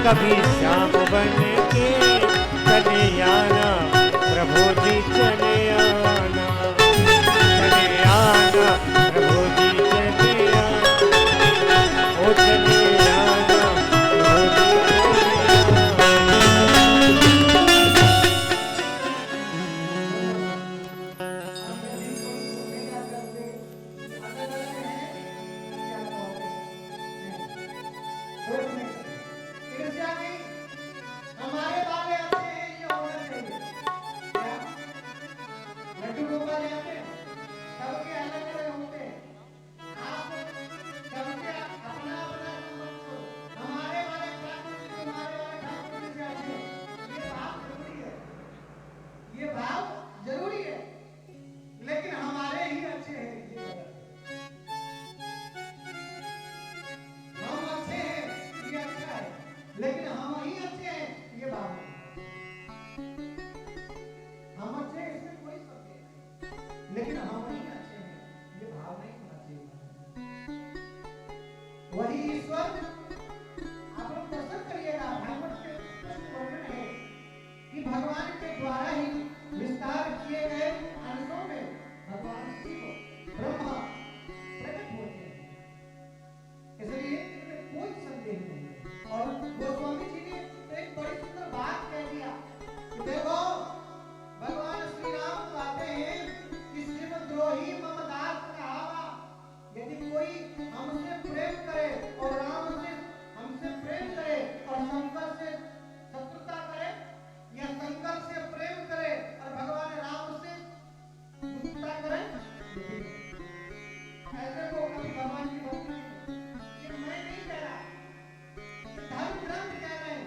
कभी श्याम बन के चले आना, प्रभु जी चले आना, चले आना, प्रभु जी चले आना, ओ चले आना, प्रभु जी हमारे वाले अच्छे हैं, ये होना चाहिए। क्या लड्डू गोपाल जाते हैं, सबके अलग अलग होते हैं। आप सबके अपना अपना समझो। हमारे वाले ठाकुर जी हमारे वाले ठाकुर जी से अच्छे हैं। ये भाव जरूरी है, ये भाव जरूरी है, लेकिन हमारे ही अच्छे हैं ये गलत है। हम अच्छे हैं ये अच्छा है, लेकिन हम ही अच्छे हैं ये भाव नहीं। हम अच्छे हैं इसमें कोई संदेह नहीं, लेकिन हम ही अच्छे हैं ये भाव नहीं होना चाहिए। वही ईश्वर आप लोग दर्शन करिएगा, भागवत के स्पष्ट वर्णन है कि भगवान के द्वारा ही विस्तार किए गए अंशों में भगवान शिव ब्रह्मा प्रकट होते हैं, इसलिए इसमें कोई संदेह नहीं है। और गोस्वामी जी ने एक बड़ी सुंदर बात कह दिया कि देखो भगवान श्री राम कहते हैं कि शिव द्रोही मम दास कहावा, यदि कोई हमसे प्रेम करे और राम से हमसे प्रेम करे और शंकर से शत्रुता करे, या शंकर से प्रेम करे और भगवान राम से दुष्टता करे, ऐसे को कभी भगवान की भक्ति नहीं। ये मैं नहीं कह रहा, ये धर्म ग्रंथ कह रहे हैं,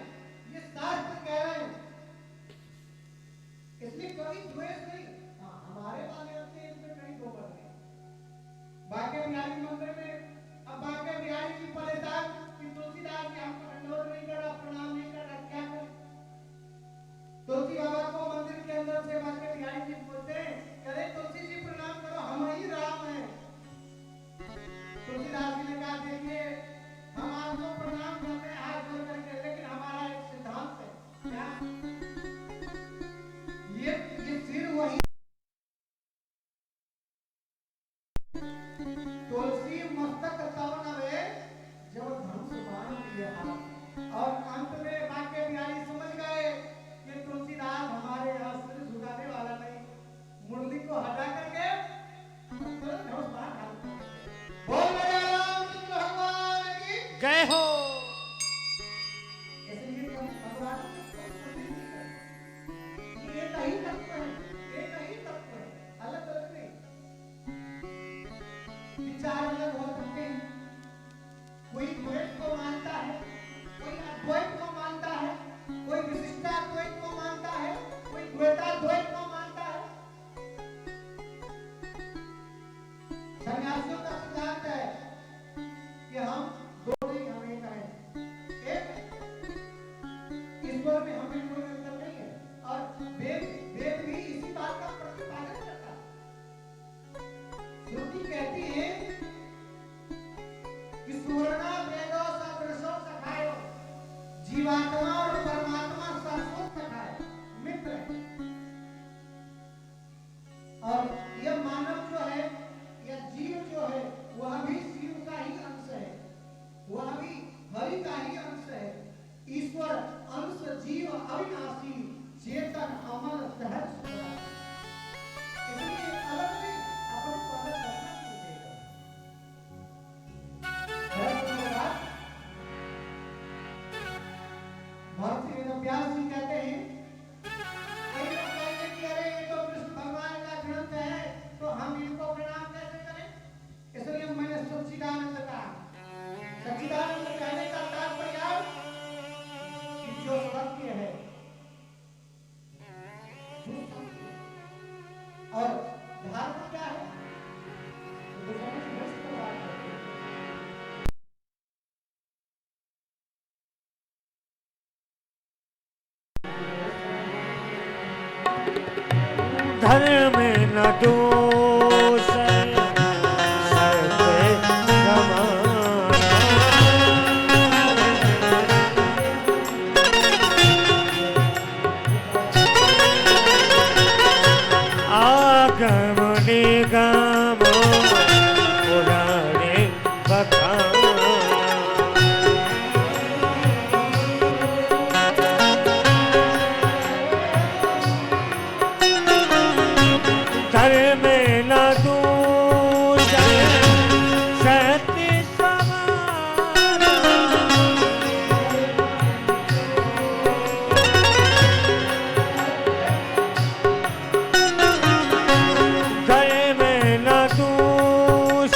ये शास्त्र कह रहे हैं, इसलिए कभी द्वेष नहीं। हाँ, हमारे वाले होते हैं, इसमें कहीं दो बात नहीं। बांके बिहारी मंदिर में अब बांके बिहारी जी परेशान कि तुलसीदास जी हमको दंडवत नहीं कर रहा, प्रणाम नहीं कर रहा, क्या करें? तुलसी बाबा को मंदिर के अंदर से बांके बिहारी जी बोलते हैं, अरे तुलसी जी प्रणाम करो, हम ही राम हैं। तुलसीदास जी ने कहा, देखिए हम आपको प्रणाम करते हैं हाथ जोड़ करके, लेकिन हमारा एक सिद्धांत है, क्या? ये सिर वही तुलसी मस्तक तब नवे जब धनुष बाण लिए हाथ। और अंत में बांके बिहारी समझ गए कि तुलसीदास हमारे यहाँ सिर झुकाने वाला नहीं, मुरली को हटा करके धनुष बाण हाथ में बोल रहे रामचंद्र भगवान की जय हो। इसलिए भगवान एक ही तत्व है, एक ही तत्व है, अलग अलग नहीं। विचार अलग हो सकते हैं, कोई द्वैत को मानता है, कोई अद्वैत को मानता है, कोई विशिष्टाद्वैत को मानता है, कोई द्वैताद्वैत को मानता है। सन्यासियों का सिद्धांत है कि हम दो नहीं, हम एक हैं। वही का ही अंश है। ईश्वर अंश जीव अविनाशी चेतन अमर सहज सुखदाई। इसलिए अलग नहीं, अपने को अलग रखना चाहिए। महर्षि वेदव्यास जी कहते हैं, कई लोग कहेंगे कि अरे ये तो कृष्ण भगवान का ग्रंथ है, तो हम इनको प्रणाम कैसे करें? इसलिए मैंने सच्चिदानंद कहा। सच्चिदानंद कहने का तात्पर्य कि जो सत्य है, और धर्म क्या है? तो दोनों से बस तो बात करते हैं। धर्म न दोष सत्य समाना। आगम निगम पुराणे बखाना। धर्म न दोष सत्य समाना। धर्म न दोष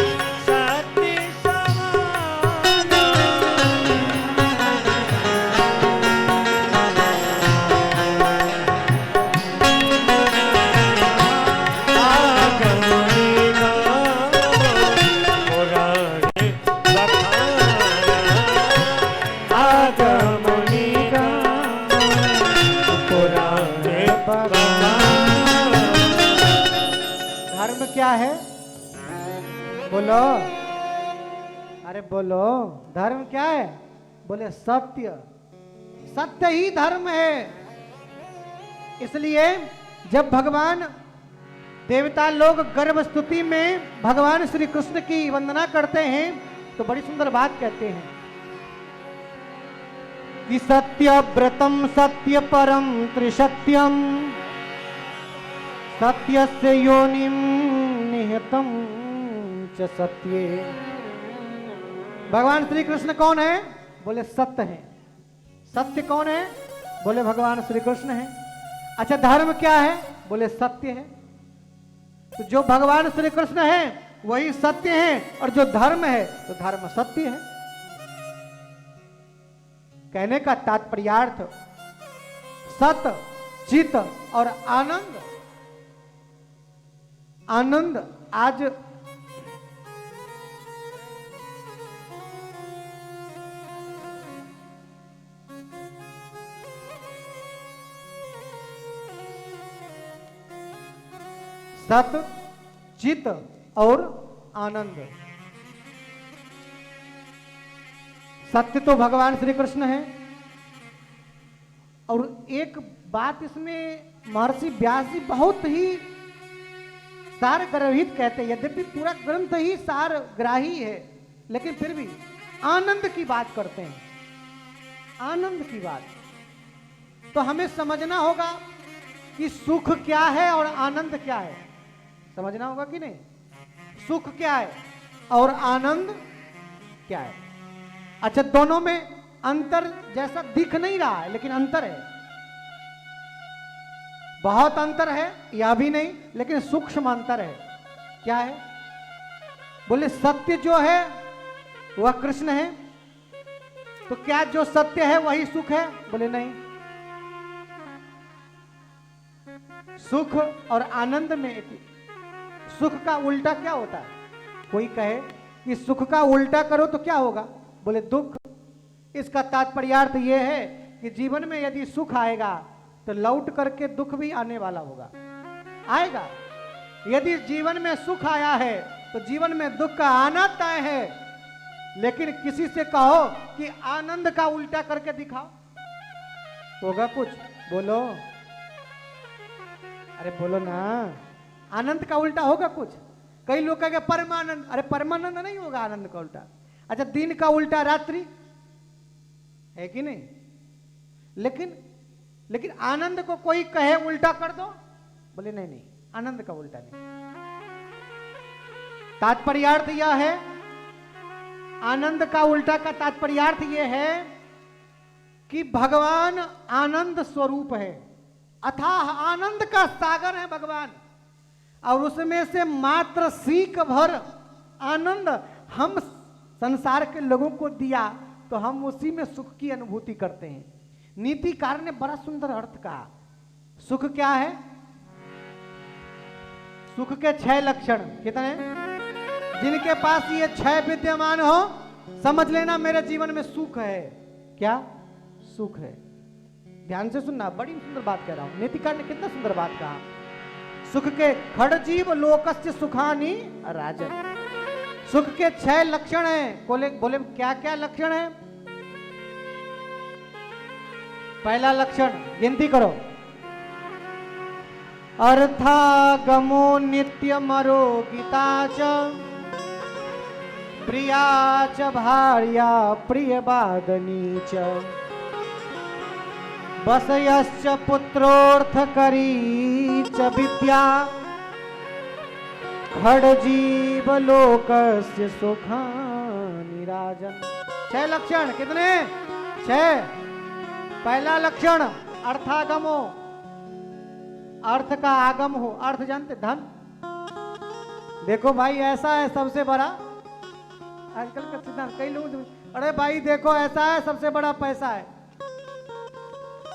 सत्य समाना। धर्म क्या है? बोलो, अरे बोलो, धर्म क्या है? बोले सत्य। सत्य ही धर्म है। इसलिए जब भगवान देवता लोग गर्भ स्तुति में भगवान श्री कृष्ण की वंदना करते हैं तो बड़ी सुंदर बात कहते हैं कि सत्य व्रतम सत्य परम त्रिसत्यम सत्यस्य योनिम निहितम च सत्ये। भगवान श्री कृष्ण कौन है? बोले सत्य है। सत्य कौन है? बोले भगवान श्री कृष्ण है। अच्छा, धर्म क्या है? बोले सत्य है। तो जो भगवान श्री कृष्ण है वही सत्य है, और जो धर्म है तो धर्म सत्य है। कहने का तात्पर्यार्थ सत, चित और आनंद। आनंद आज सत, चित और आनंद। सत्य तो भगवान श्री कृष्ण है। और एक बात इसमें महर्षि व्यास जी बहुत ही सार ग्रहित कहते हैं। यद्यपि पूरा ग्रंथ ही सार ग्राही है, लेकिन फिर भी आनंद की बात करते हैं। आनंद की बात तो हमें समझना होगा कि सुख क्या है और आनंद क्या है। समझना होगा कि नहीं? सुख क्या है और आनंद क्या है। अच्छा, दोनों में अंतर जैसा दिख नहीं रहा है, लेकिन अंतर है, बहुत अंतर है, यह भी नहीं, लेकिन सूक्ष्म अंतर है। क्या है? बोले सत्य जो है वह कृष्ण है। तो क्या जो सत्य है वही सुख है? बोले नहीं। सुख और आनंद में सुख का उल्टा क्या होता है? कोई कहे कि सुख का उल्टा करो तो क्या होगा? बोले दुख। इसका तात्पर्यार्थ यह है कि जीवन में यदि सुख आएगा तो लौट करके दुख भी आने वाला होगा, आएगा। यदि जीवन में सुख आया है तो जीवन में दुख का आना तय है। लेकिन किसी से कहो कि आनंद का उल्टा करके दिखाओ, होगा कुछ? बोलो, अरे बोलो ना, आनंद का उल्टा होगा कुछ? कई लोग कहेंगे परमानंद। अरे परमानंद नहीं होगा आनंद का उल्टा। अच्छा, दिन का उल्टा रात्रि है कि नहीं? लेकिन आनंद को कोई कहे उल्टा कर दो, बोले नहीं नहीं, आनंद का उल्टा नहीं। तात्पर्यार्थ यह है, आनंद का उल्टा का तात्पर्यार्थ यह है कि भगवान आनंद स्वरूप है, अथाह आनंद का सागर है भगवान, और उसमें से मात्र सीख भर आनंद हम संसार के लोगों को दिया तो हम उसी में सुख की अनुभूति करते हैं। नीतिकार ने बड़ा सुंदर अर्थ कहा। सुख क्या है? सुख के 6 लक्षण कितने? जिनके पास ये 6 विद्यमान हो, समझ लेना मेरे जीवन में सुख है। क्या सुख है? ध्यान से सुनना, बड़ी सुंदर बात कह रहा हूं। नीतिकार ने कितना सुंदर बात कहा। सुख के खड़जीव लोकस्य सुखानी राजन। सुख के 6 लक्षण हैं। बोले क्या क्या लक्षण है? पहला लक्षण गिनती करो। अर्थागमो नित्यमरो गीता च प्रिया च भार्या प्रियवादनी च वसयश्च पुत्रोर्थकरी च विद्या खड़जीव लोकस्य सुखानि राजन। 6 लक्षण कितने? 6। पहला लक्षण अर्थागमो, अर्थ का आगम हो। अर्थ जानते? धन। देखो भाई, ऐसा है सबसे बड़ा आजकल का सिद्धांत। कई लोग, अरे भाई देखो ऐसा है सबसे बड़ा पैसा है।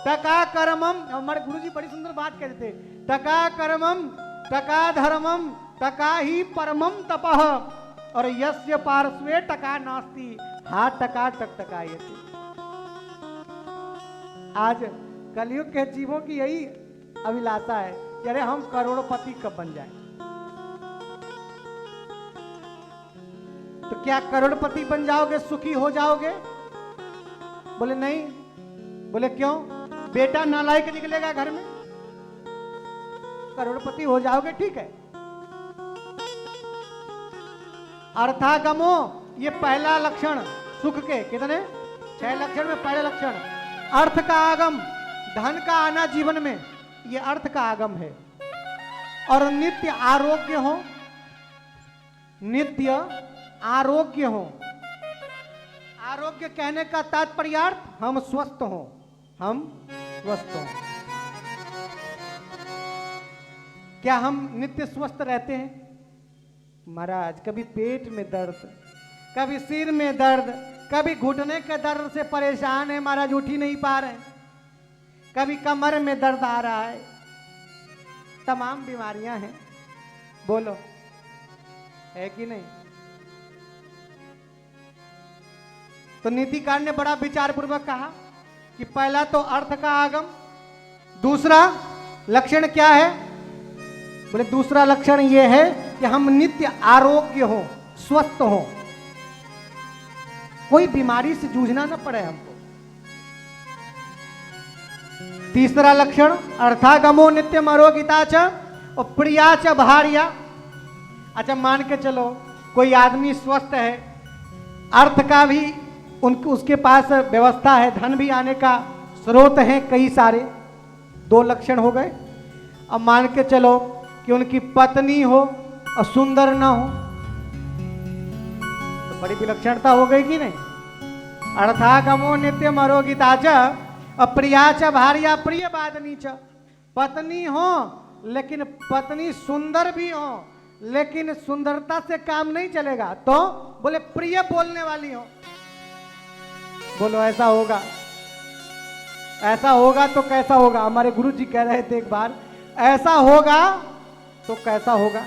टका कर्मम, हमारे गुरुजी बड़ी सुंदर बात कहते थे, टका कर्मम टका धर्मम टका ही परमम तपः और यस्य पार्श्वे टका नास्ति हा टका टकटकायते। आज कलयुग के जीवों की यही अभिलाषा है कि अरे हम करोड़पति कब बन जाएं। तो क्या करोड़पति बन जाओगे, सुखी हो जाओगे? बोले नहीं। बोले क्यों? बेटा नालायक निकलेगा घर में। करोड़पति हो जाओगे, ठीक है। अर्थागमो, ये पहला लक्षण सुख के। कितने? 6 लक्षण में पहला लक्षण अर्थ का आगम, धन का आना जीवन में, ये अर्थ का आगम है। और नित्य आरोग्य हो, नित्य आरोग्य हो। आरोग्य कहने का तात्पर्यार्थ हम स्वस्थ हो, हम स्वस्थ हो। क्या हम नित्य स्वस्थ रहते हैं? महाराज, कभी पेट में दर्द, कभी सिर में दर्द, कभी घुटने के दर्द से परेशान है महाराज, उठ ही नहीं पा रहे, कभी कमर में दर्द आ रहा है, तमाम बीमारियां हैं। बोलो है कि नहीं? तो नीतिकार ने बड़ा विचार पूर्वक कहा कि पहला तो अर्थ का आगम, दूसरा लक्षण क्या है? बोले दूसरा लक्षण यह है कि हम नित्य आरोग्य हो, स्वस्थ हो, कोई बीमारी से जूझना न पड़े हमको। तीसरा लक्षण अर्थागमो नित्यम आरोगिता च और प्रिया च भार्या। अच्छा, मान के चलो कोई आदमी स्वस्थ है, अर्थ का भी उसके पास व्यवस्था है, धन भी आने का स्रोत है कई सारे, 2 लक्षण हो गए। अब मान के चलो कि उनकी पत्नी हो और सुंदर ना हो, तो बड़ी विलक्षणता हो गई कि नहीं? अर्थागमो नित्यम आरोगिता च अप्रिया च भार्या प्रियवादिनी च। पत्नी हो लेकिन पत्नी सुंदर भी हो, लेकिन सुंदरता से काम नहीं चलेगा, तो बोले प्रिय बोलने वाली हो। बोलो ऐसा होगा? ऐसा होगा तो कैसा होगा? हमारे गुरु जी कह रहे थे एक बार, ऐसा होगा तो कैसा होगा?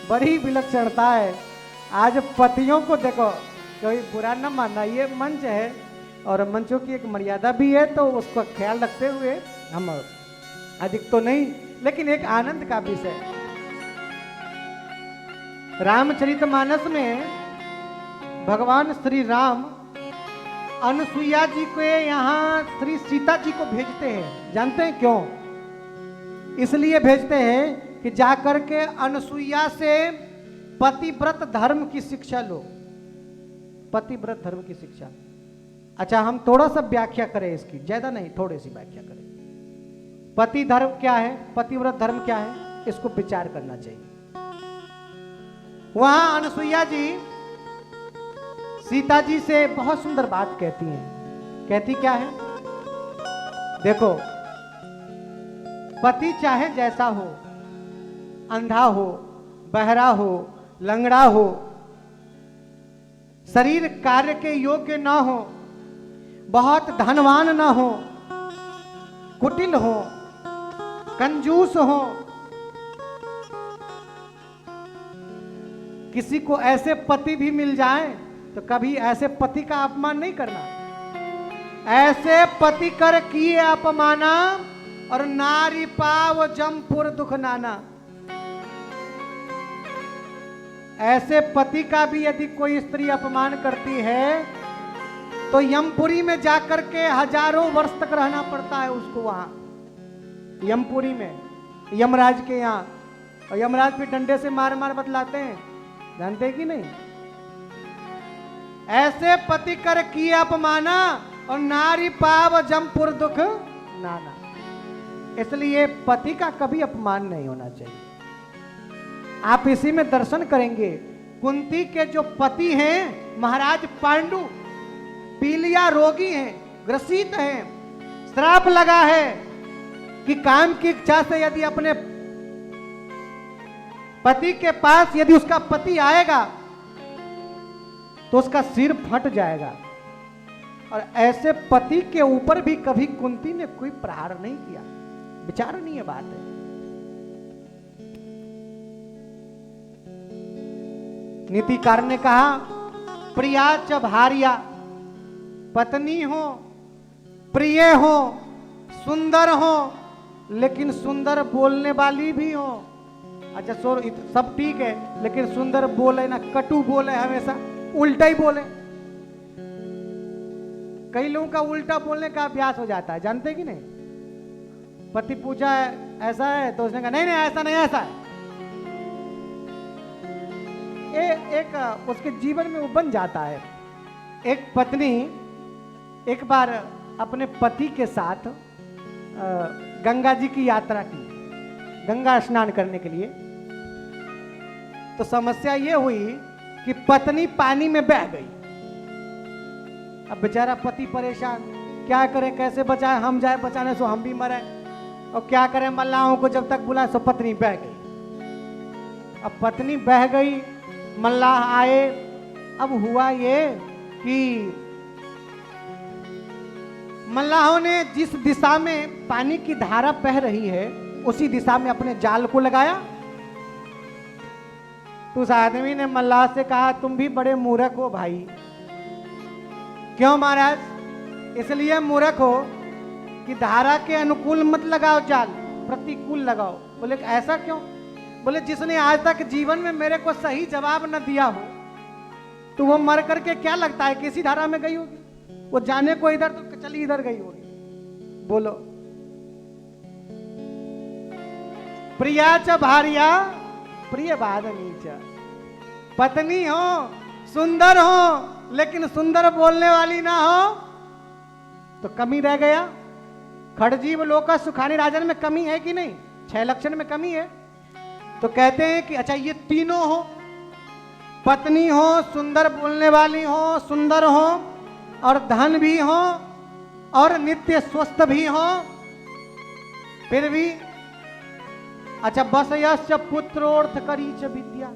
बड़ी विलक्षणता है। आज पतियों को देखो, कोई बुरा न मानना, ये मंच है और मंचों की एक मर्यादा भी है, तो उसका ख्याल रखते हुए हम अधिक तो नहीं, लेकिन एक आनंद का विषय। रामचरितमानस में भगवान श्री राम अनुसुईया जी को यहाँ श्री सीता जी को भेजते हैं। जानते हैं क्यों? इसलिए भेजते हैं कि जाकर के अनुसुईया से पतिव्रत धर्म की शिक्षा लो, पतिव्रत धर्म की शिक्षा। अच्छा, हम थोड़ा सा व्याख्या करें इसकी, ज्यादा नहीं, थोड़ी सी व्याख्या करें। पति धर्म क्या है, पतिव्रत धर्म क्या है, इसको विचार करना चाहिए। वहां अनसुईया जी सीता जी से बहुत सुंदर बात कहती हैं। कहती क्या है, देखो, पति चाहे जैसा हो, अंधा हो, बहरा हो, लंगड़ा हो, शरीर कार्य के योग्य ना हो, बहुत धनवान ना हो, कुटिल हो, कंजूस हो, किसी को ऐसे पति भी मिल जाए तो कभी ऐसे पति का अपमान नहीं करना। ऐसे पति कर किए अपमाना और नारी पाव जमपुर दुख नाना। ऐसे पति का भी यदि कोई स्त्री अपमान करती है तो यमपुरी में जाकर के हजारों वर्ष तक रहना पड़ता है उसको। वहां यमपुरी में, यमराज के यहाँ, और यमराज भी डंडे से मार मार बतलाते हैं, जानते कि नहीं। ऐसे पति कर किए अपमाना और नारी पाव जमपुर दुख नाना। इसलिए पति का कभी अपमान नहीं होना चाहिए। आप इसी में दर्शन करेंगे, कुंती के जो पति हैं महाराज पांडु, पीलिया रोगी हैं, ग्रसित हैं, श्राप लगा है कि काम की इच्छा से यदि अपने पति के पास यदि उसका पति आएगा तो उसका सिर फट जाएगा। और ऐसे पति के ऊपर भी कभी कुंती ने कोई प्रहार नहीं किया। विचारणीय बात है। नीतिकार ने कहा, प्रिया च भार्या, पत्नी हो, प्रिय हो, सुंदर हो, लेकिन सुंदर बोलने वाली भी हो। अच्छा सब ठीक है, लेकिन सुंदर बोले ना, कटु बोले, हमेशा उल्टा ही बोले। कई लोगों का उल्टा बोलने का अभ्यास हो जाता है, जानते कि नहीं। पति पूछा ऐसा है तो उसने कहा नहीं नहीं ऐसा नहीं, ऐसा है। एक उसके जीवन में वो बन जाता है। एक पत्नी एक बार अपने पति के साथ गंगा जी की यात्रा की, गंगा स्नान करने के लिए। तो समस्या ये हुई कि पत्नी पानी में बह गई। अब बेचारा पति परेशान, क्या करे, कैसे बचाए, हम जाए बचाने सो हम भी मरे, और क्या करें, मल्लाहों को जब तक बुलाए सो पत्नी बह गई। अब पत्नी बह गई, मल्लाह आए। अब हुआ ये कि मल्लाहों ने जिस दिशा में पानी की धारा बह रही है उसी दिशा में अपने जाल को लगाया। तो उस आदमी ने मल्लाह से कहा, तुम भी बड़े मूर्ख हो भाई। क्यों महाराज? इसलिए मूर्ख हो कि धारा के अनुकूल मत लगाओ जाल, प्रतिकूल लगाओ। बोले ऐसा क्यों? बोले जिसने आज तक जीवन में मेरे को सही जवाब न दिया हो तो वो मर करके क्या लगता है किसी धारा में गई होगी? वो जाने को इधर तो चली इधर गई होगी। बोलो, प्रिया च भार्या प्रिय बादनी च। पत्नी हो, सुंदर हो, लेकिन सुंदर बोलने वाली ना हो तो कमी रह गया। खड़जीव लोका सुखानी राजन में कमी है कि नहीं? 6 लक्षण में कमी है। तो कहते हैं कि अच्छा ये तीनों हो, पत्नी हो, सुंदर बोलने वाली हो, सुंदर हो, और धन भी हो, और नित्य स्वस्थ भी हो, फिर भी अच्छा बस यश्च पुत्रोर्थ करी च विद्या।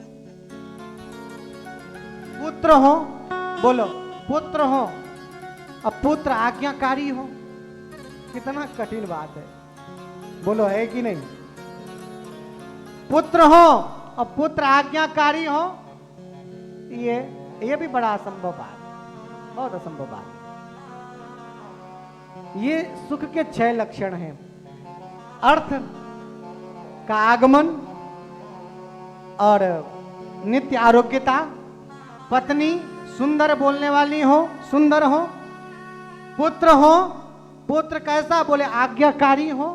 पुत्र हो, बोलो पुत्र हो, अब पुत्र आज्ञाकारी हो। कितना कठिन बात है, बोलो है कि नहीं? पुत्र हो और पुत्र आज्ञाकारी हो, ये भी बड़ा असंभव बात, बहुत असंभव बात। ये सुख के 6 लक्षण हैं। अर्थ का आगमन और नित्य आरोग्यता, पत्नी सुंदर बोलने वाली हो, सुंदर हो, पुत्र हो, पुत्र कैसा? बोले आज्ञाकारी हो।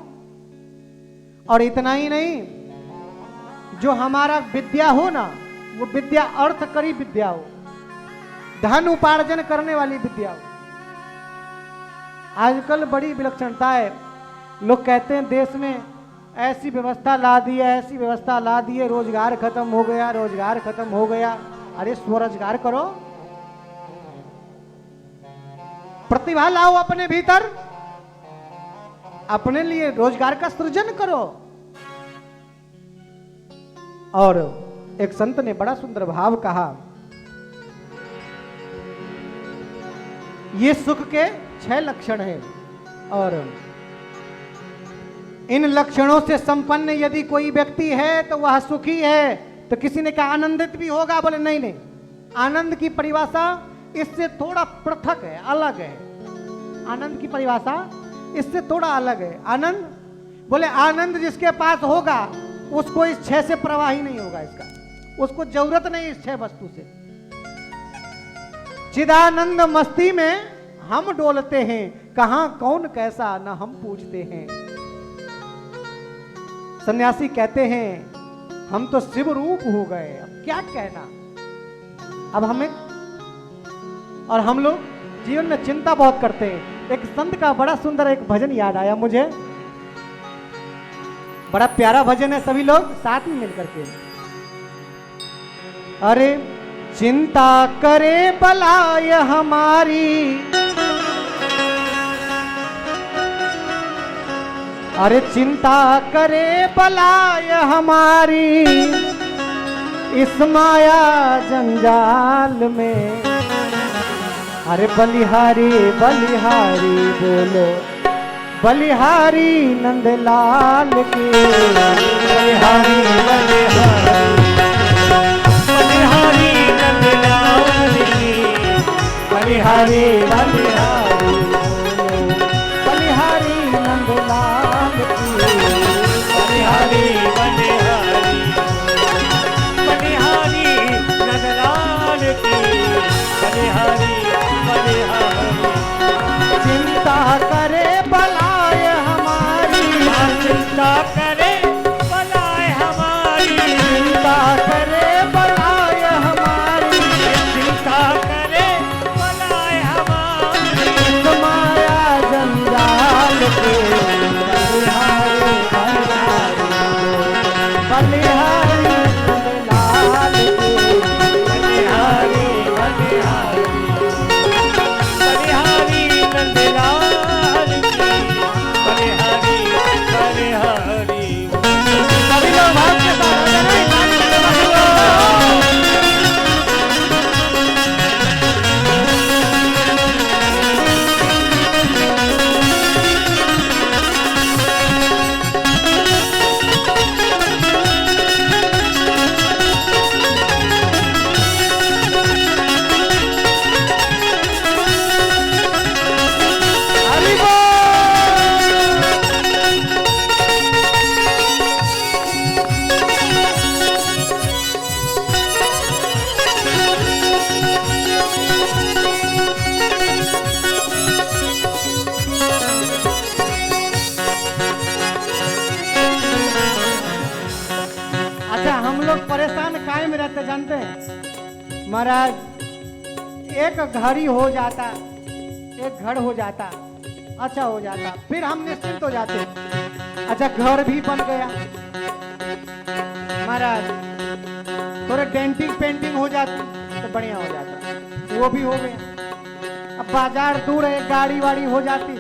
और इतना ही नहीं, जो हमारा विद्या हो ना, वो विद्या अर्थ करी विद्या हो, धन उपार्जन करने वाली विद्या हो। आजकल बड़ी विलक्षणता है, लोग कहते हैं देश में ऐसी व्यवस्था ला दी है, ऐसी व्यवस्था ला दी है, रोजगार खत्म हो गया, रोजगार खत्म हो गया। अरे स्वरोजगार करो, प्रतिभा लाओ अपने भीतर, अपने लिए रोजगार का सृजन करो। और एक संत ने बड़ा सुंदर भाव कहा, ये सुख के 6 लक्षण हैं और इन लक्षणों से संपन्न यदि कोई व्यक्ति है तो वह सुखी है। तो किसी ने कहा आनंदित भी होगा, बोले नहीं नहीं, आनंद की परिभाषा इससे थोड़ा पृथक है, अलग है। आनंद की परिभाषा इससे थोड़ा अलग है। आनंद, बोले आनंद जिसके पास होगा उसको इस 6 से प्रवाह ही नहीं होगा, इसका उसको जरूरत नहीं इस 6 वस्तु से। चिदानंद मस्ती में हम डोलते हैं, कहां कौन कैसा न हम पूछते हैं। सन्यासी कहते हैं हम तो शिव रूप हो गए, अब क्या कहना। अब हमें और हम लोग जीवन में चिंता बहुत करते हैं। एक संत का बड़ा सुंदर एक भजन याद आया मुझे, बड़ा प्यारा भजन है, सभी लोग साथ में मिलकर के। अरे चिंता करे बलाय हमारी, अरे चिंता करे बलाय हमारी, इस माया जंजाल में। अरे बलिहारी बलिहारी बोलो, बलिहारी नंदलाल की। बलिहारी बलिहारी बलिहारी नंदलाल की। बलिहारी बलिहारी बोलो, बलिहारी नंदलाल की। बलिहारी बलिहारी बलिहारी नंदलाल की। बलिहारी बलिहारी चिंता करे बलाय हमारी, चिंता करे बलाय हमारी। चिंता करे बलाय हमारी, चिंता करे बलाय हमारी। इस माया जंजाल के। बलिहारी नंदलाल की। बलिहारी बलिहारी बलिहारी नंदलाल की। बलिहारी बलिहारी। सभी लोग भाव के साथ आ जाना, इमाम के साथ आ जाना। हरि बोल। अच्छा, हम लोग परेशान काहे में रहते जानते हैं महाराज? एक घर ही हो जाता, एक घर हो जाता, अच्छा हो जाता, फिर हम निश्चिंत हो जाते। अच्छा घर भी बन गया महाराज, थोड़े डेंटिंग पेंटिंग हो जाती तो बढ़िया हो जाता, वो भी हो गया। अब बाजार दूर है, गाड़ी वाड़ी हो जाती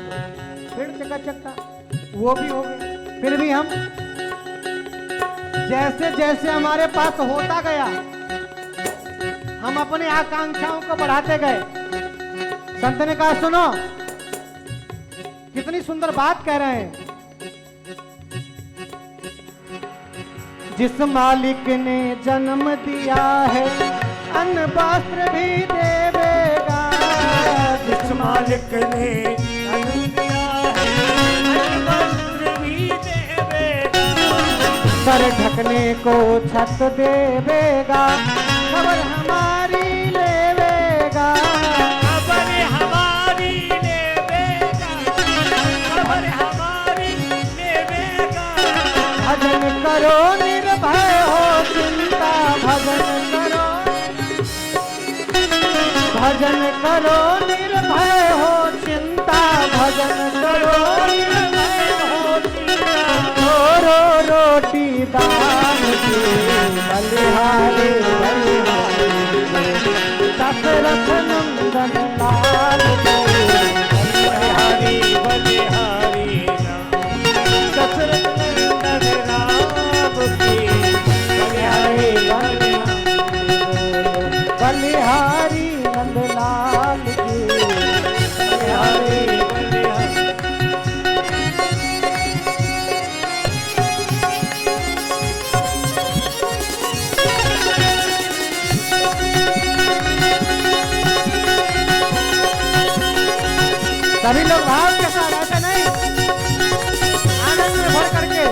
फिर चक्का, वो भी हो गया। फिर भी हम जैसे जैसे हमारे पास होता गया, हम अपने आकांक्षाओं को बढ़ाते गए। संत ने कहा सुनो, कितनी सुंदर बात कह रहे हैं। जिस मालिक ने जन्म दिया है अन्न वस्त्र भी देवेगा। जिस मालिक ने जन्म दिया है अन्न वस्त्र भी देवेगा। सर ढकने को छत देवेगा, खबर हमारी लेवेगा। खबर हमारी लेवेगा। खबर हमारी लेवेगा। भजन करो निर्भय हो चिंता, भजन करो भजन करो निर्भय हो चिंता, भजन करो निर्भय हो चिंता, छोड़ो रोटी दान की, बलिहारी बलिहारी दशरथ नंदन लाल की, बलिहारी बलिहारी दशरथ नंदन राम की, बलिहारी बलिहारी नंदलाल की, बलिहारी बलिहारी। सभी लोग भाव के साथ, ऐसे नहीं, आनंद में भर करके।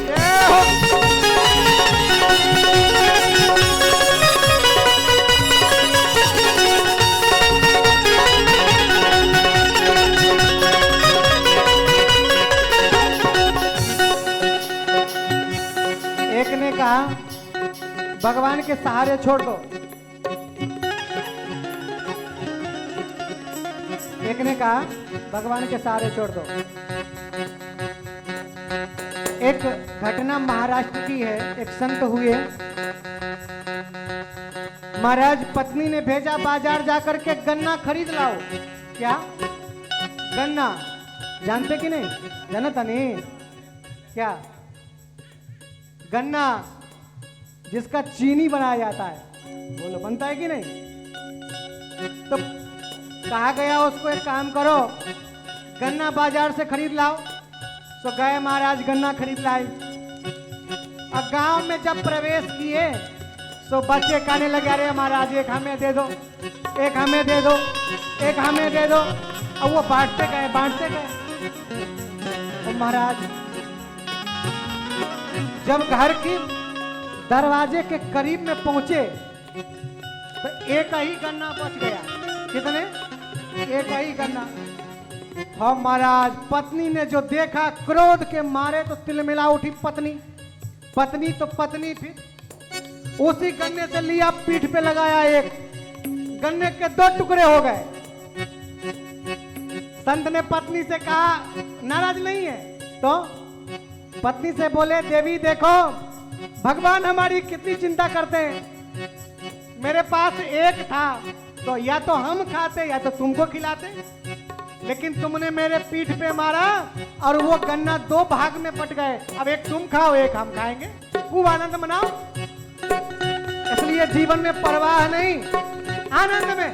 जय हो। एक ने कहा भगवान के सहारे छोड़ दो, एक ने कहा भगवान के सहारे छोड़ दो। एक घटना महाराष्ट्र की है। एक संत हुए, महाराज पत्नी ने भेजा बाजार जाकर के गन्ना खरीद लाओ। क्या गन्ना जानते कि नहीं? जानता नहीं क्या? गन्ना जिसका चीनी बनाया जाता है, बोलो बनता है कि नहीं? तो कहा गया उसको एक काम करो, गन्ना बाजार से खरीद लाओ। तो गए महाराज, गन्ना खरीद लाए। अब गांव में जब प्रवेश किए तो बच्चे कहने लगे, अरे महाराज एक हमें दे दो, एक हमें दे दो, एक हमें दे दो। अब वो बांटते गए बांटते गए। और महाराज जब घर की दरवाजे के करीब में पहुंचे तो एक ही गन्ना बच गया। कितने? एक ही गन्ना। हाँ महाराज, पत्नी ने जो देखा, क्रोध के मारे तो तिलमिला उठी पत्नी। पत्नी तो पत्नी, फिर उसी गन्ने से लिया, पीठ पे लगाया, एक गन्ने के 2 टुकड़े हो गए। संत ने पत्नी से कहा, नाराज नहीं है? तो पत्नी से बोले, देवी देखो भगवान हमारी कितनी चिंता करते हैं। मेरे पास एक था तो या तो हम खाते या तो तुमको खिलाते, लेकिन तुमने मेरे पीठ पे मारा और वो गन्ना 2 भाग में बट गए। अब एक तुम खाओ, एक हम खाएंगे, खूब आनंद मनाओ। इसलिए जीवन में परवाह नहीं, आनंद में।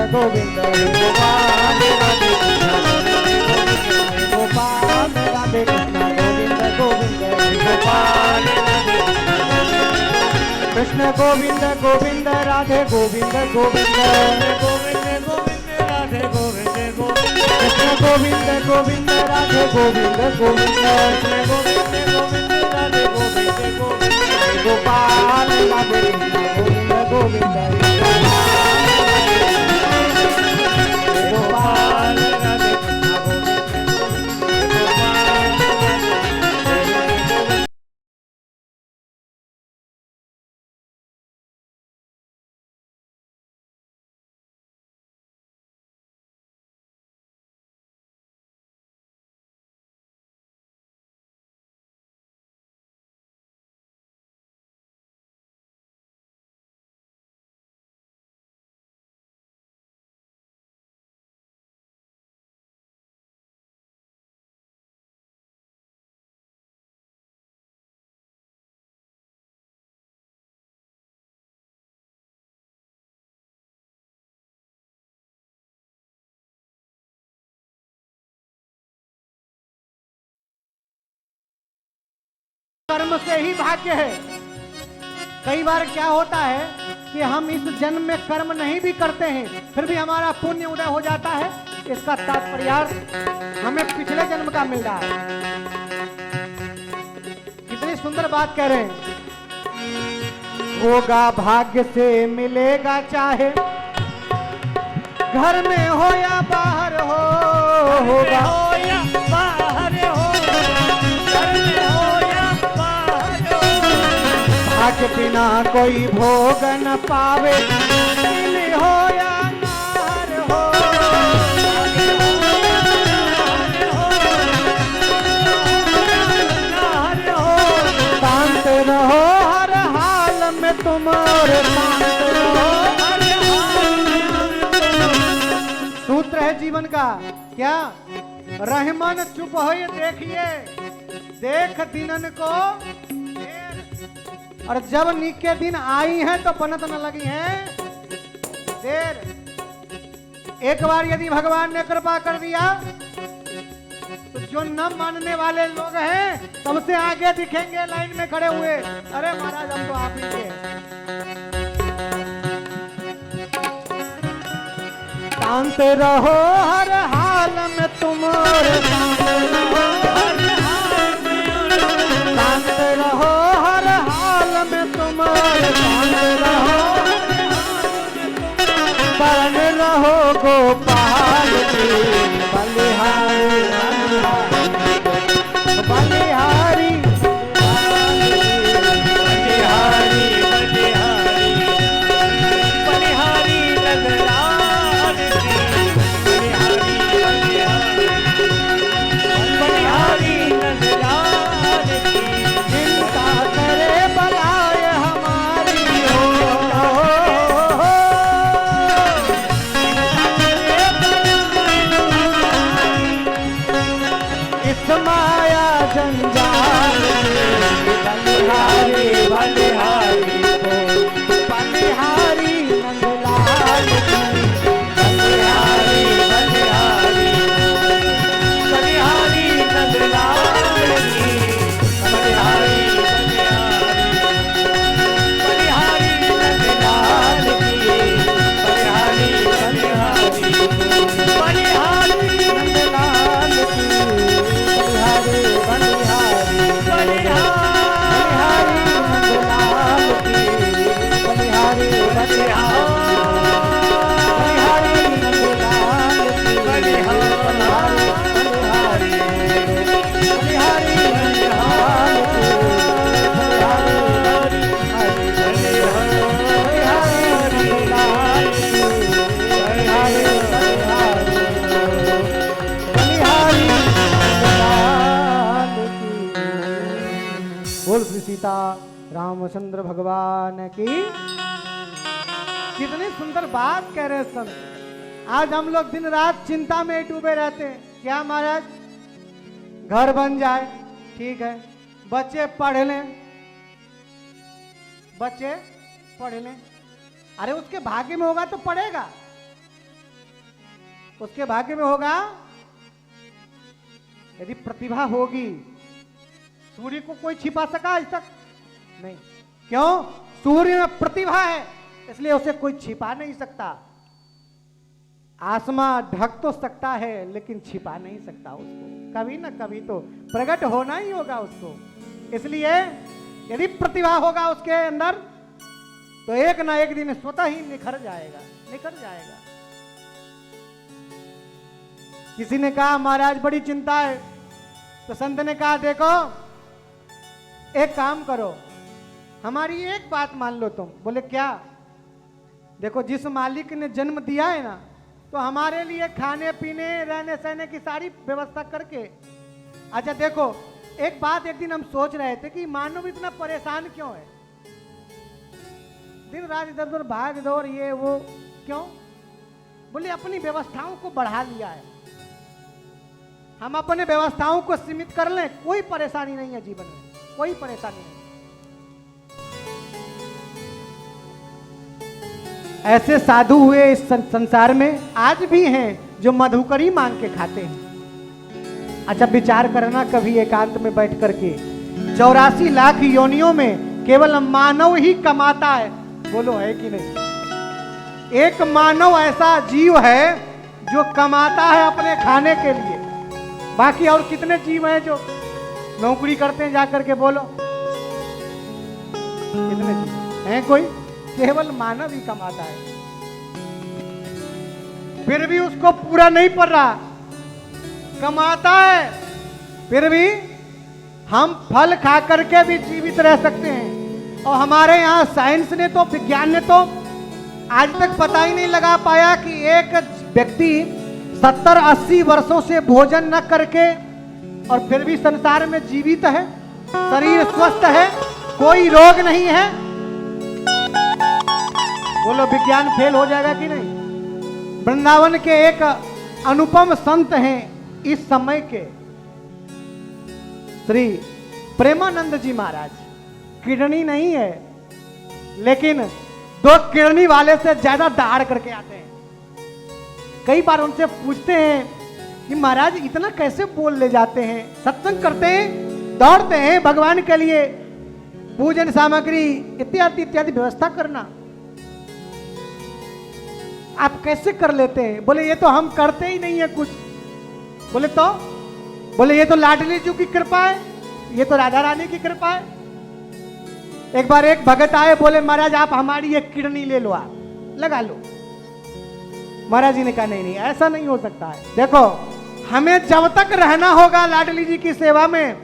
गोविंद गोपाल राधे गोपाल राधे कृष्ण गोविंद गोविंद गोपाल कृष्ण गोविंद गोविंद राधे गोविंद गोविंद गोविंद गोविंद राधे गोविंद गोविंद कृष्ण गोविंद गोविंद राधे गोविंद गोविंद गोविंद गोविंद राधे गोविंद गोविंद गोपाल राधे कृष्ण गोविंद गोविंद कर्म से ही भाग्य है। कई बार क्या होता है कि हम इस जन्म में कर्म नहीं भी करते हैं, फिर भी हमारा पुण्य उदय हो जाता है। इसका तात्पर्य हमें पिछले जन्म का मिल रहा है। कितनी सुंदर बात कह रहे हैं। होगा भाग्य से मिलेगा, चाहे घर में हो या बाहर हो, होगा हो या बाहर हो, घर में हो या बाहर हो, भाग्य बिना कोई भोग न पावे, दिल हो या नार हो, नार हो, शांत रहो हर हाल में तुम, और शांत रहो। सूत्र है जीवन का क्या? रहमन चुप हो ये देखिए, देख दिनन को देर, और जब नीक के दिन आई हैं तो बनत न लगी हैं देर। एक बार यदि भगवान ने कृपा कर दिया तो जो न मानने वाले लोग हैं सबसे आगे दिखेंगे लाइन में खड़े हुए, अरे महाराज हम तो आप ही के। शांत रहो हर हाल में तुम, और शांत रहो हर हाल में, शांत रहो हर हाल में तुम, और शांत रहो, बन रहो गोपाल की बलिहारी, बलिहारी, बलिहारी, बलिहारी, बलिहारी नगरान की, बलिहारी, बलिहारी, बलिहारी नगरान की, चिंता करे बलाए हमारी हो, इस माया जंजाल में बलिहारी, बलिहारी को, बलिहारी नंदलाल की, बलिहारी, बलिहारी, बलिहारी नगरान की, बलिहारी, बलिहारी, बलिहारी नगरान की, बलिहारी, बलिहारी, बलिहारी नंदलाल की, बलिहारी, बलिहारी, बलिहारी नंदलाल की, बलिहारी, बलिहारी, बलिहारी नंदलाल की, बलिहारी, बलिहारी, बलिहारी नंदलाल की, बलिहारी, बलिहारी नंदलाल की, बलिहारी, बलिहारी नंदलाल की। बोल श्री सीता रामचंद्र भगवान की। कितनी सुंदर बात कह रहे हैं संत। आज हम लोग दिन रात चिंता में डूबे रहते हैं। क्या महाराज? घर बन जाए, ठीक है, बच्चे पढ़ लें, बच्चे पढ़ लें, अरे उसके भाग्य में होगा तो पढ़ेगा, उसके भाग्य में होगा यदि प्रतिभा होगी। सूर्य को कोई छिपा सका आज तक? नहीं। क्यों? सूर्य में प्रतिभा है, इसलिए उसे कोई छिपा नहीं सकता। आसमां ढक तो सकता है लेकिन छिपा नहीं सकता उसको, कभी ना कभी तो प्रकट होना ही होगा उसको। इसलिए यदि प्रतिभा होगा उसके अंदर तो एक ना एक दिन स्वतः ही निखर जाएगा, निखर जाएगा। किसी ने कहा महाराज बड़ी चिंता है, तो संत ने कहा देखो एक काम करो, हमारी एक बात मान लो तुम। बोले क्या? देखो जिस मालिक ने जन्म दिया है ना, तो हमारे लिए खाने पीने रहने सहने की सारी व्यवस्था करके, अच्छा देखो एक बात एक दिन हम सोच रहे थे कि मानव इतना परेशान क्यों है, दिन रात इधर उधर भाग दौड़ ये वो क्यों? बोले अपनी व्यवस्थाओं को बढ़ा लिया है। हम अपने व्यवस्थाओं को सीमित कर लें, कोई परेशानी नहीं है जीवन में, कोई परेशानी नहीं। ऐसे साधु हुए इस संसार में आज भी हैं जो मधुकरी मांग के खाते हैं। अच्छा विचार करना कभी एकांत में बैठ करके 84 लाख योनियों में केवल मानव ही कमाता है। बोलो है कि नहीं? एक मानव ऐसा जीव है जो कमाता है अपने खाने के लिए। बाकी और कितने जीव हैं जो नौकरी करते हैं जाकर के? बोलो कितने जीव हैं? कोई? केवल मानव ही कमाता है, फिर भी उसको पूरा नहीं पड़ रहा। कमाता है फिर भी हम फल खा करके भी जीवित रह सकते हैं। और हमारे यहाँ साइंस ने तो, विज्ञान ने तो आज तक पता ही नहीं लगा पाया कि एक व्यक्ति 70-80 वर्षों से भोजन न करके और फिर भी संसार में जीवित है, शरीर स्वस्थ है, कोई रोग नहीं है। बोलो विज्ञान फेल हो जाएगा कि नहीं? वृंदावन के एक अनुपम संत हैं इस समय के, श्री प्रेमानंद जी महाराज। किडनी नहीं है, लेकिन 2 किडनी वाले से ज्यादा दहाड़ करके आते हैं। कई बार उनसे पूछते हैं कि महाराज इतना कैसे बोल ले जाते हैं? सत्संग करते हैं, दौड़ते हैं भगवान के लिए, पूजन सामग्री इत्यादि इत्यादि व्यवस्था करना, आप कैसे कर लेते हैं? बोले ये तो हम करते ही नहीं है कुछ। बोले तो? बोले ये तो लाडली जी की कृपा है, ये तो राधा रानी की कृपा है। एक बार एक भगत आए, बोले महाराज आप हमारी एक किडनी ले लो, आप लगा लो। महाराज जी ने कहा नहीं नहीं ऐसा नहीं हो सकता है। देखो हमें जब तक रहना होगा लाडली जी की सेवा में,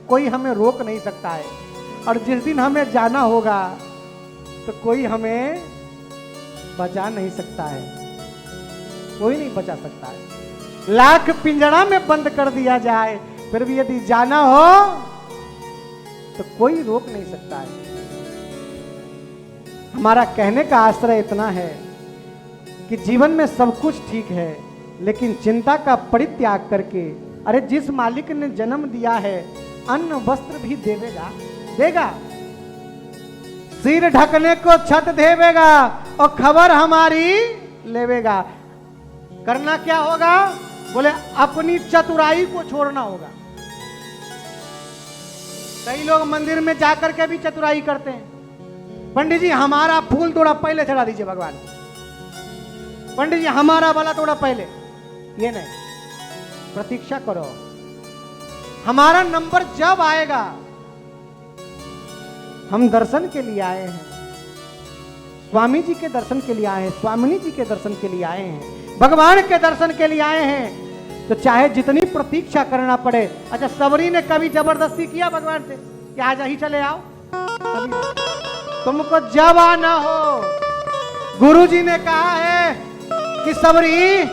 कोई हमें रोक नहीं सकता है, और जिस दिन हमें जाना होगा तो कोई हमें बचा नहीं सकता है, कोई नहीं बचा सकता है। लाख पिंजड़ा में बंद कर दिया जाए फिर भी यदि जाना हो तो कोई रोक नहीं सकता है। हमारा कहने का आश्रय इतना है कि जीवन में सब कुछ ठीक है, लेकिन चिंता का परित्याग करके, अरे जिस मालिक ने जन्म दिया है अन्न वस्त्र भी देवेगा, देगा, सिर ढकने को छत देवेगा और खबर हमारी लेवेगा। करना क्या होगा? बोले अपनी चतुराई को छोड़ना होगा। कई लोग मंदिर में जाकर के भी चतुराई करते हैं। पंडित जी हमारा फूल थोड़ा पहले चढ़ा दीजिए भगवान को, पंडित जी हमारा वाला थोड़ा पहले, ये नहीं, प्रतीक्षा करो, हमारा नंबर जब आएगा। हम दर्शन के लिए आए हैं, स्वामी जी के दर्शन के लिए आए हैं, स्वामिनी जी के दर्शन के लिए आए हैं, भगवान के दर्शन के लिए आए हैं, तो चाहे जितनी प्रतीक्षा करना पड़े। अच्छा सबरी ने कभी जबरदस्ती किया भगवान से कि आज ही चले आओ? तुमको जब आना हो, गुरु जी ने कहा है कि सबरी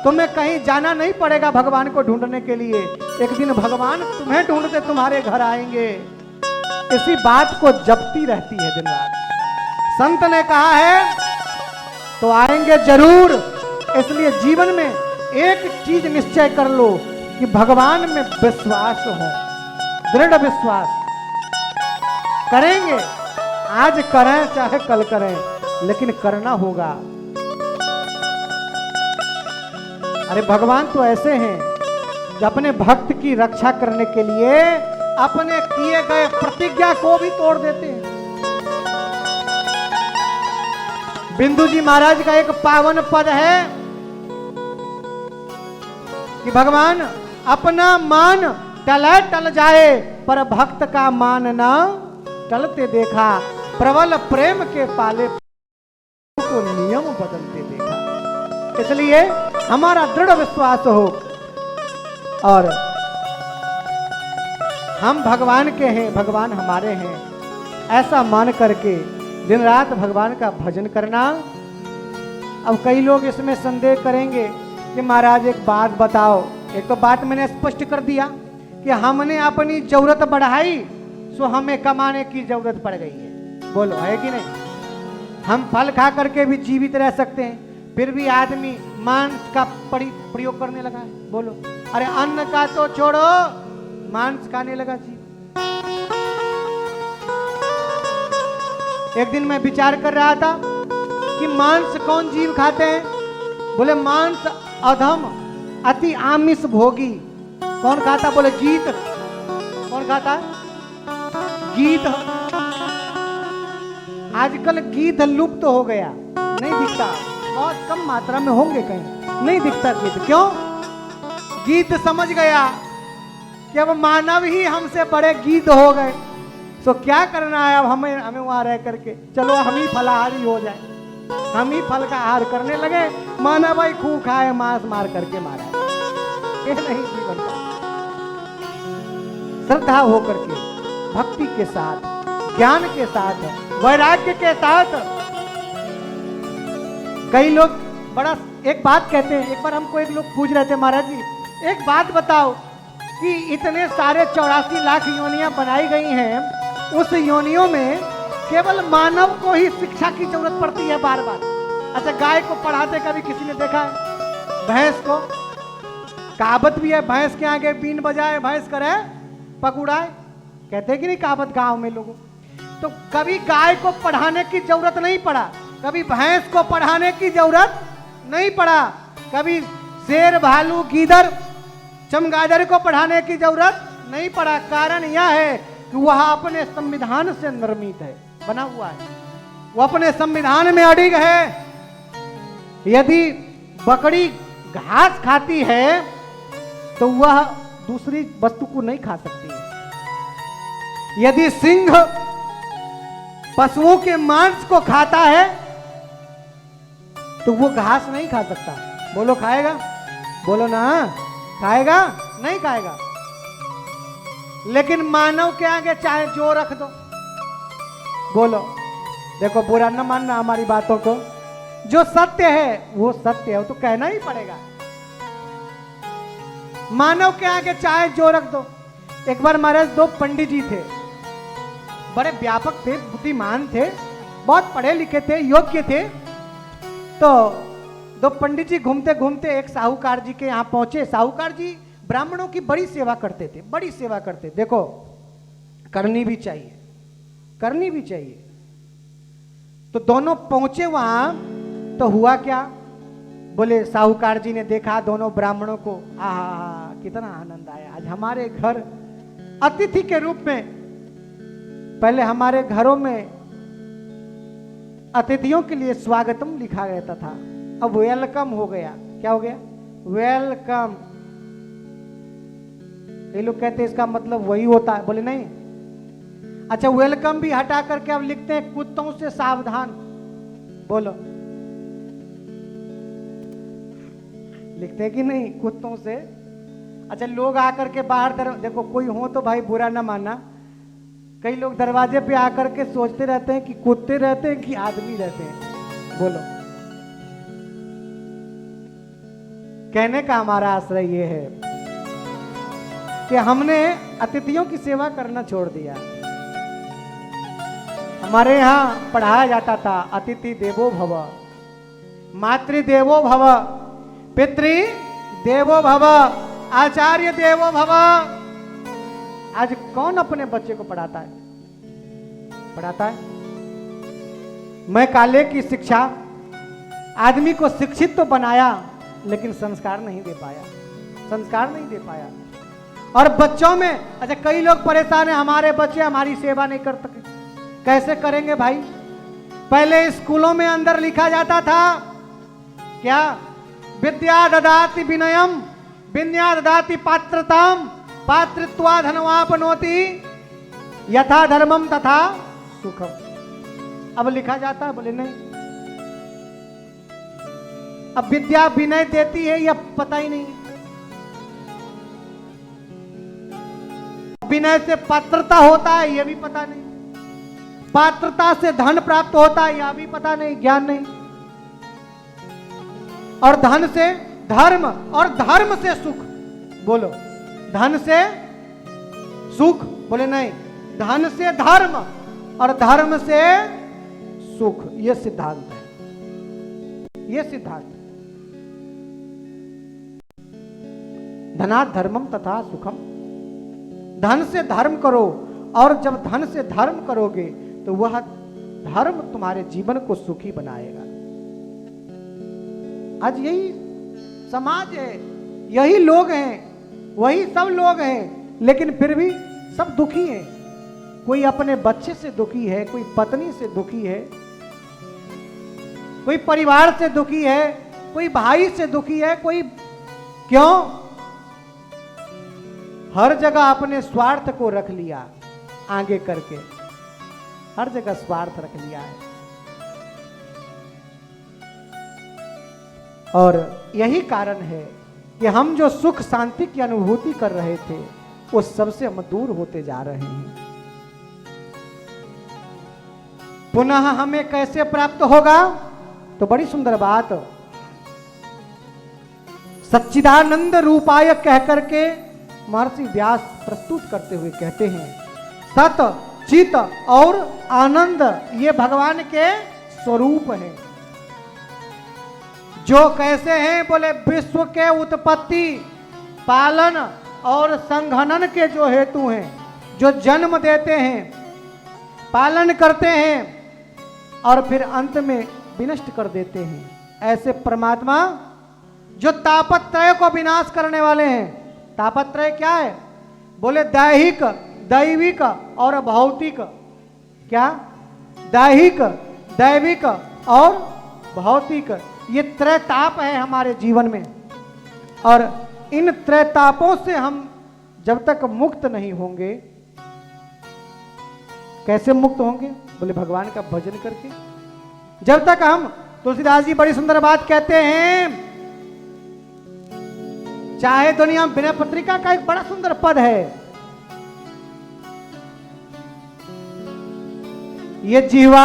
तुम्हें कहीं जाना नहीं पड़ेगा भगवान को ढूंढने के लिए, एक दिन भगवान तुम्हें ढूंढते तुम्हारे घर आएंगे। इसी बात को जपती रहती है दिन रात। संत ने कहा है तो आएंगे जरूर। इसलिए जीवन में एक चीज निश्चय कर लो कि भगवान में विश्वास हो, दृढ़ विश्वास। करेंगे, आज करें चाहे कल करें, लेकिन करना होगा। अरे भगवान तो ऐसे हैं जो अपने भक्त की रक्षा करने के लिए अपने किए गए प्रतिज्ञा को भी तोड़ देते हैं। बिंदु जी महाराज का एक पावन पद है कि भगवान अपना मान टले टल जाए पर भक्त का मान ना टलते देखा, प्रबल प्रेम के पाले को नियम बदलते देखा। इसलिए हमारा दृढ़ विश्वास हो और हम भगवान के हैं, भगवान हमारे हैं, ऐसा मान करके दिन रात भगवान का भजन करना। अब कई लोग इसमें संदेह करेंगे कि महाराज एक बात बताओ। एक तो बात मैंने स्पष्ट कर दिया कि हमने अपनी जरूरत बढ़ाई सो हमें कमाने की जरूरत पड़ गई है। बोलो है कि नहीं? हम फल खा करके भी जीवित रह सकते हैं, फिर भी आदमी मांस का प्रयोग करने लगा है। बोलो, अरे अन्न का तो छोड़ो, मांस खाने लगा जी। एक दिन मैं विचार कर रहा था कि मांस कौन जीव खाते हैं? बोले मांस अधम अति आमिष भोगी। कौन खाता? बोले जीत। कौन खाता है? गीध, आजकल गीध लुप्त हो गया, नहीं दिखता, बहुत कम मात्रा में होंगे, कहीं नहीं दिखता गीध। क्यों? गीध समझ गया कि अब मानव ही हमसे बड़े गीध हो गए, तो क्या करना है अब हमें वहां रह करके, चलो हम ही फलाहारी हो जाए, हम ही फल का आहार करने लगे, माना भाई खूब खाए, मांस मार करके मारा, ये नहीं जीवन का। श्रद्धा होकर के, भक्ति के साथ, ज्ञान के साथ, वैराग्य के साथ। कई लोग बड़ा एक बात कहते हैं, एक बार हमको एक लोग पूछ रहे थे, महाराज जी एक बात बताओ कि इतने सारे 84 लाख योनियां बनाई गई हैं, उस योनियों में केवल मानव को ही शिक्षा की जरूरत पड़ती है बार बार। अच्छा, गाय को पढ़ाते कभी किसी ने देखा है? भैंस को कहावत भी है, भैंस के आगे बीन बजाए भैंस करे पकुड़ाए, कहते कि नहीं कहावत गांव में लोगों। तो कभी गाय को पढ़ाने की जरूरत नहीं पड़ा, कभी भैंस को पढ़ाने की जरूरत नहीं पड़ा, कभी शेर भालू गीदड़ चमगादड़ को पढ़ाने की जरूरत नहीं पड़ा। कारण यह है कि वह अपने संविधान से निर्मित है, बना हुआ है, वो अपने संविधान में अडिग है। यदि बकरी घास खाती है तो वह दूसरी वस्तु को नहीं खा सकती। यदि सिंह पशुओं के मांस को खाता है तो वो घास नहीं खा सकता। बोलो खाएगा? बोलो ना, खाएगा? नहीं खाएगा। लेकिन मानव के आगे चाहे जो रख दो, बोलो, देखो बुरा न मानना हमारी बातों को, जो सत्य है वो सत्य है, वो तो कहना ही पड़ेगा। मानव के आगे चाहे जो रख दो। एक बार महाराज 2 पंडित जी थे, बड़े व्यापक थे, बुद्धिमान थे, बहुत पढ़े लिखे थे, योग्य थे। तो 2 पंडित जी घूमते घूमते एक साहूकार जी के यहाँ पहुंचे। साहूकार जी ब्राह्मणों की बड़ी सेवा करते थे, बड़ी सेवा करते। देखो करनी भी चाहिए, करनी भी चाहिए। तो दोनों पहुंचे वहां, तो हुआ क्या? बोले साहूकार जी ने देखा दोनों ब्राह्मणों को, आहा कितना आनंद आया, आज हमारे घर अतिथि के रूप में। पहले हमारे घरों में अतिथियों के लिए स्वागतम लिखा रहता था, अब वेलकम हो गया। क्या हो गया? वेलकम। ये लोग कहते हैं इसका मतलब वही होता है, बोले नहीं। अच्छा, वेलकम भी हटा करके अब लिखते हैं कुत्तों से सावधान। बोलो, लिखते हैं कि नहीं कुत्तों से? अच्छा, लोग आकर के बाहर देखो कोई हो तो भाई बुरा ना मानना, कई लोग दरवाजे पे आकर के सोचते रहते हैं कि कुत्ते रहते हैं कि आदमी रहते हैं। बोलो, कहने का हमारा आश्रय ये है कि हमने अतिथियों की सेवा करना छोड़ दिया। हमारे यहाँ पढ़ाया जाता था अतिथि देवो भव, मातृ देवो भव, पितृ देवो भव, आचार्य देवो भव। आज कौन अपने बच्चे को पढ़ाता है? पढ़ाता है? मैं काले की शिक्षा आदमी को शिक्षित तो बनाया, लेकिन संस्कार नहीं दे पाया, संस्कार नहीं दे पाया। और बच्चों में, अच्छा कई लोग परेशान है, हमारे बच्चे हमारी सेवा नहीं कर सके। कैसे करेंगे भाई? पहले स्कूलों में अंदर लिखा जाता था क्या? विद्या ददाति विनयम, विद्या ददाति पात्रताम, पात्रत्वा धनवापनोति, यथा धर्मम तथा सुखम। अब लिखा जाता है? बोले नहीं। अब विद्या विनय देती है या पता ही नहीं। विनय से पात्रता होता है यह भी पता नहीं, पात्रता से धन प्राप्त होता है यह भी पता नहीं, ज्ञान नहीं। और धन से धर्म, और धर्म से सुख। बोलो, धन से सुख? बोले नहीं। धन से धर्म और धर्म से सुख, यह सिद्धांत है, यह सिद्धांत। धनात् धर्मम तथा सुखम। धन से धर्म करो, और जब धन से धर्म करोगे तो वह धर्म तुम्हारे जीवन को सुखी बनाएगा। आज यही समाज है, यही लोग हैं, वही सब लोग हैं, लेकिन फिर भी सब दुखी हैं। कोई अपने बच्चे से दुखी है, कोई पत्नी से दुखी है, कोई परिवार से दुखी है, कोई भाई से दुखी है, कोई क्यों? हर जगह अपने स्वार्थ को रख लिया आगे करके, हर जगह स्वार्थ रख लिया है। और यही कारण है कि हम जो सुख शांति की अनुभूति कर रहे थे वो सबसे हम दूर होते जा रहे हैं। पुनः हमें कैसे प्राप्त होगा? तो बड़ी सुंदर बात सच्चिदानंद रूपाय कह करके महर्षि व्यास प्रस्तुत करते हुए कहते हैं, सत चित और आनंद ये भगवान के स्वरूप हैं। जो कैसे हैं? बोले विश्व के उत्पत्ति, पालन और संघनन के जो हेतु हैं, जो जन्म देते हैं, पालन करते हैं और फिर अंत में विनष्ट कर देते हैं, ऐसे परमात्मा जो तापत्रय को विनाश करने वाले हैं। तापत्रय क्या है? बोले दैहिक, दैविक और भौतिक। क्या? दैहिक, दैविक और भौतिक, ये त्रैताप है हमारे जीवन में। और इन त्रैतापों से हम जब तक मुक्त नहीं होंगे, कैसे मुक्त होंगे? बोले भगवान का भजन करके। जब तक हम, तुलसीदास जी बड़ी सुंदर बात कहते हैं, चाहे दुनिया में, विनय पत्रिका का एक बड़ा सुंदर पद है, ये जीवा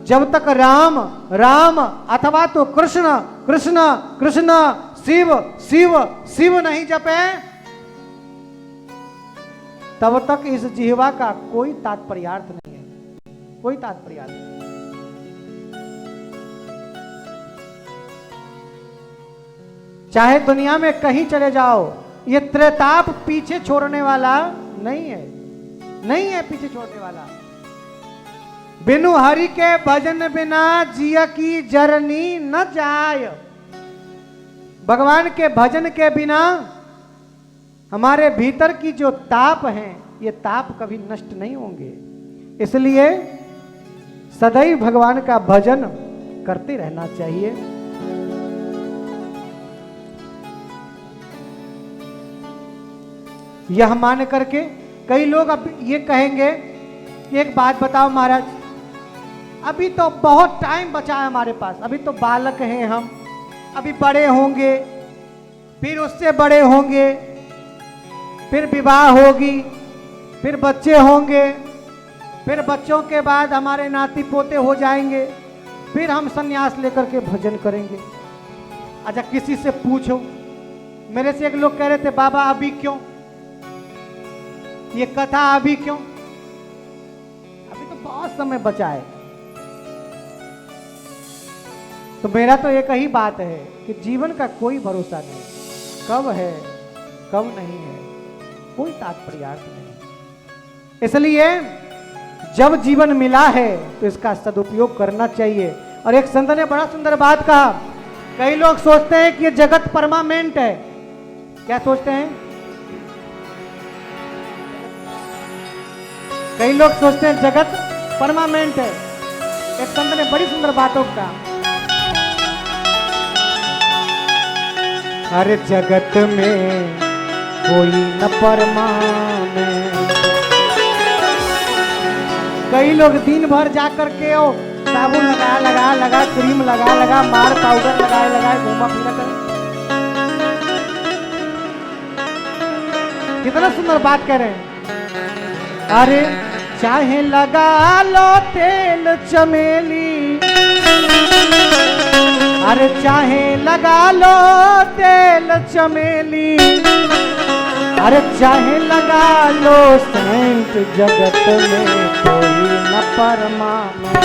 जब तक राम राम अथवा तो कृष्ण कृष्ण कृष्ण शिव शिव शिव नहीं जपे, तब तक इस जीवा का कोई तात्पर्यार्थ नहीं है, कोई तात्पर्यार्थ नहीं। चाहे दुनिया में कहीं चले जाओ, ये त्रेताप पीछे छोड़ने वाला नहीं है, नहीं है पीछे छोड़ने वाला। बिनु हरि के भजन बिना जिया की जरनी न जाय। भगवान के भजन के बिना हमारे भीतर की जो ताप हैं, ये ताप कभी नष्ट नहीं होंगे। इसलिए सदैव भगवान का भजन करते रहना चाहिए। यह मान करके कई लोग अब ये कहेंगे कि एक बात बताओ महाराज, अभी तो बहुत टाइम बचा है हमारे पास, अभी तो बालक हैं हम, अभी बड़े होंगे, फिर उससे बड़े होंगे, फिर विवाह होगी, फिर बच्चे होंगे, फिर बच्चों के बाद हमारे नाती पोते हो जाएंगे, फिर हम संन्यास लेकर के भजन करेंगे। अच्छा किसी से पूछो, मेरे से एक लोग कह रहे थे बाबा अभी क्यों, ये कथा अभी क्यों? अभी तो बहुत समय बचा है। तो मेरा तो एक ही बात है कि जीवन का कोई भरोसा नहीं, कब है कब नहीं है, कोई तात्पर्यार्थ नहीं। इसलिए जब जीवन मिला है तो इसका सदुपयोग करना चाहिए। और एक संत ने बड़ा सुंदर बात कहा, कई लोग सोचते हैं कि ये जगत परमानेंट है। क्या सोचते हैं? कई लोग सोचते हैं जगत परमानेंट है। एक संत ने बड़ी सुंदर बातों का, हर जगत में कोई न परमानेंट। कई लोग दिन भर जाकर के ओ साबुन लगा क्रीम लगा मार पाउडर लगा घूमा फिरा कर। कितना सुंदर बात कह रहे हैं। अरे चाहे लगा लो तेल चमेली, अरे चाहे लगा लो तेल चमेली, अरे चाहे लगा लो सेंट, जगत में कोई न परमानेंट।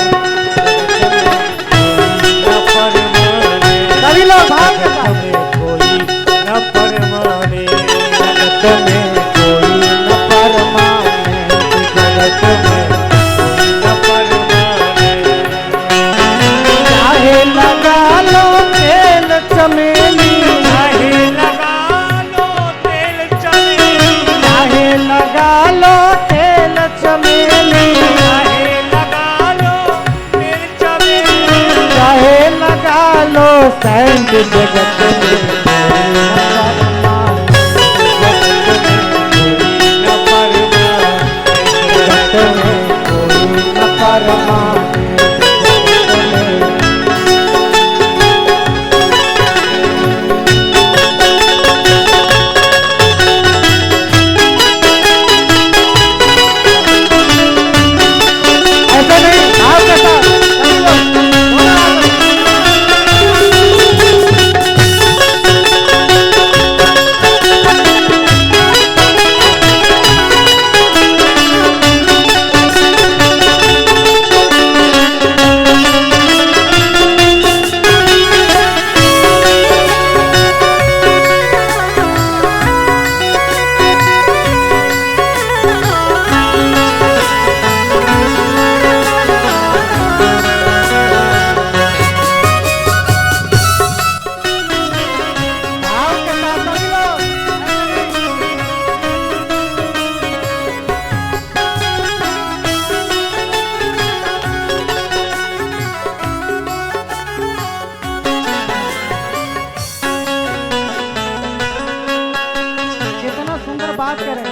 सभी लोग भाव के साथ, कोई न परमानेंट, जगत में कोई न परमानेंट, जगत में न परमानेंट। चाहे लगा लो तेल चमेली, चाहे लगा लो तेल चमेली, चाहे लगा लो तेल चमेली, सैंड जगत में जगत में कोई न परमाने। ऐसा नहीं भाव के साथ सभी लोग दोनों हाथ में। भाव के साथ सभी लोग कितना सुंदर बात करें।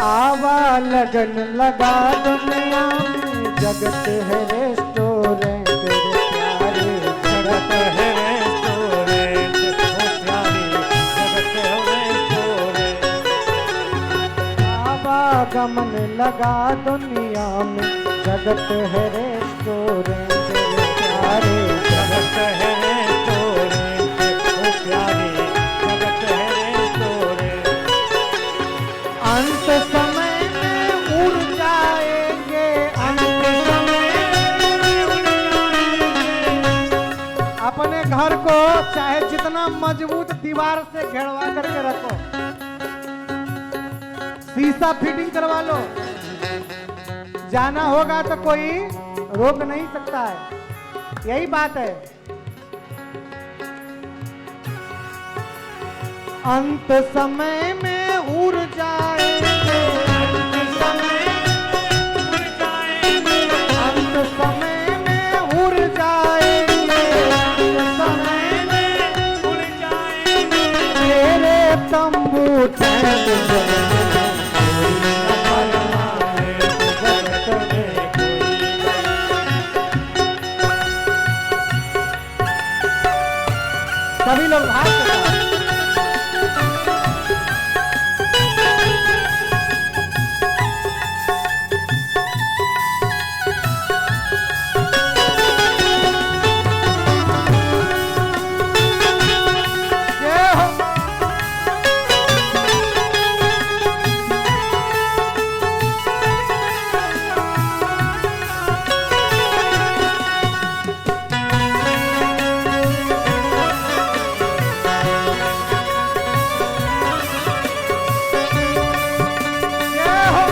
आवा लगन लगा दुनिया में जगत है रेस्टोरेंट तेरे प्यारे जगत है रेस्टोरेंट ओ प्यारी जगत है रेस्टोरेंट। आवागमन लगा दुनिया में जगत है रेस्टोरेंट तेरे प्यारे जगत है रेस्टोरेंट ओ प्यारी जगत है रेस्टोरेंट। अंत समय में उड़ जाएंगे अंत समय अपने घर को चाहे जितना मजबूत दीवार से घेरवा करके रखो, शीशा फिटिंग करवा लो, जाना होगा तो कोई रोक नहीं सकता है। यही बात है। अंत समय में उड़ जाएंगे अंत समय उड़ जाएंगे अंत समय में उड़ जाएंगे अंत समय में उड़ जाएंगे। तेरे तंबू टेंट जगत में सभी लोग हाथ के साथ जय हो। जय हो।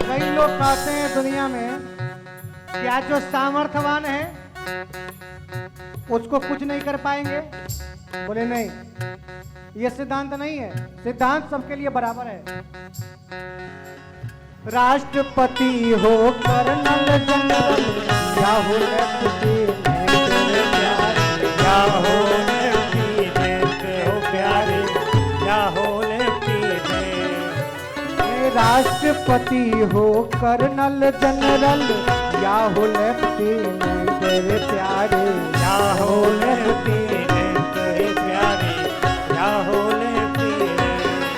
कई लोग कहते हैं दुनिया में कि आज जो सामर्थ्यवान है उसको कुछ नहीं कर पाएंगे। बोले नहीं, ये सिद्धांत नहीं है। सिद्धांत सबके लिए बराबर है। राष्ट्रपति हो कर्नल जनरल या हो लेफ्टिनेंट तेरे प्यारे क्या हो लेफ्टिनेंट हो प्यारे क्या हो लेफ्टिनेंट। राष्ट्रपति हो कर्नल जनरल या हो लेफ्टिनेंट तेरे प्यारे क्या हो लेफ्टिनेंट हे प्यारे क्या हो लेफ्टिनेंट।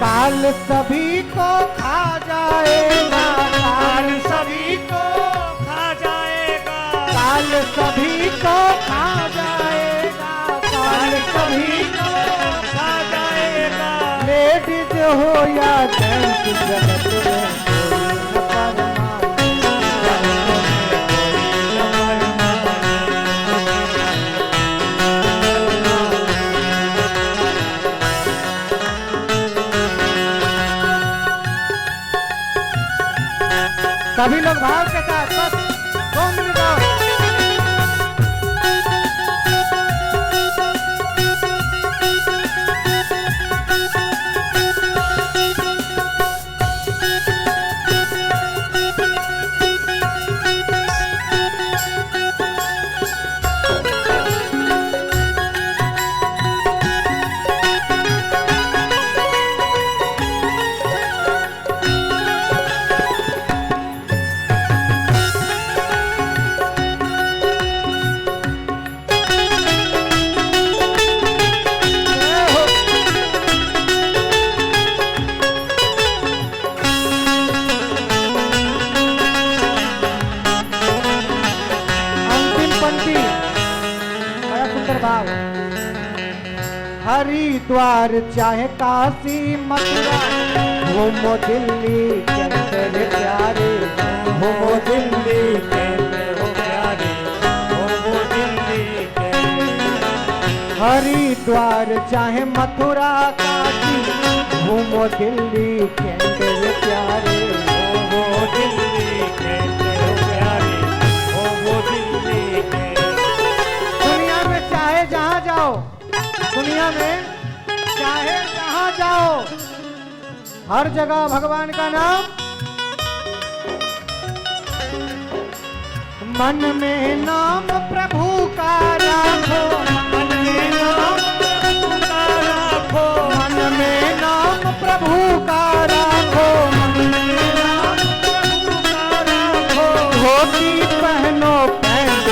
काल सभी को खा जाएगा काल सभी को खा जाएगा काल सभी को खा जाएगा काल सभी सभी को खा जाएगा। ले हो या दैत जगत में कोई न परमाने। सभी लोग भाव के साथ बस 2 मिनट आओ। हरिद्वार चाहे काशी मथुरा घूमो दिल्ली के तेरे प्यारे, घूमो दिल्ली के हो प्यारे, घूमो दिल्ली के। हरिद्वार चाहे मथुरा काशी घूमो दिल्ली के तेरे प्यारे, घूमो दिल्ली के हो प्यारे, घूमो दिल्ली के। दुनिया में चाहे जहाँ जाओ, दुनिया में चाहे जहाँ जाओ, हर जगह भगवान का नाम। मन में नाम प्रभु का राखो, मन में नाम प्रभु का राखो, मन में नाम प्रभु का राखो, मन में नाम प्रभु का राखो। धोती पहनो पैंट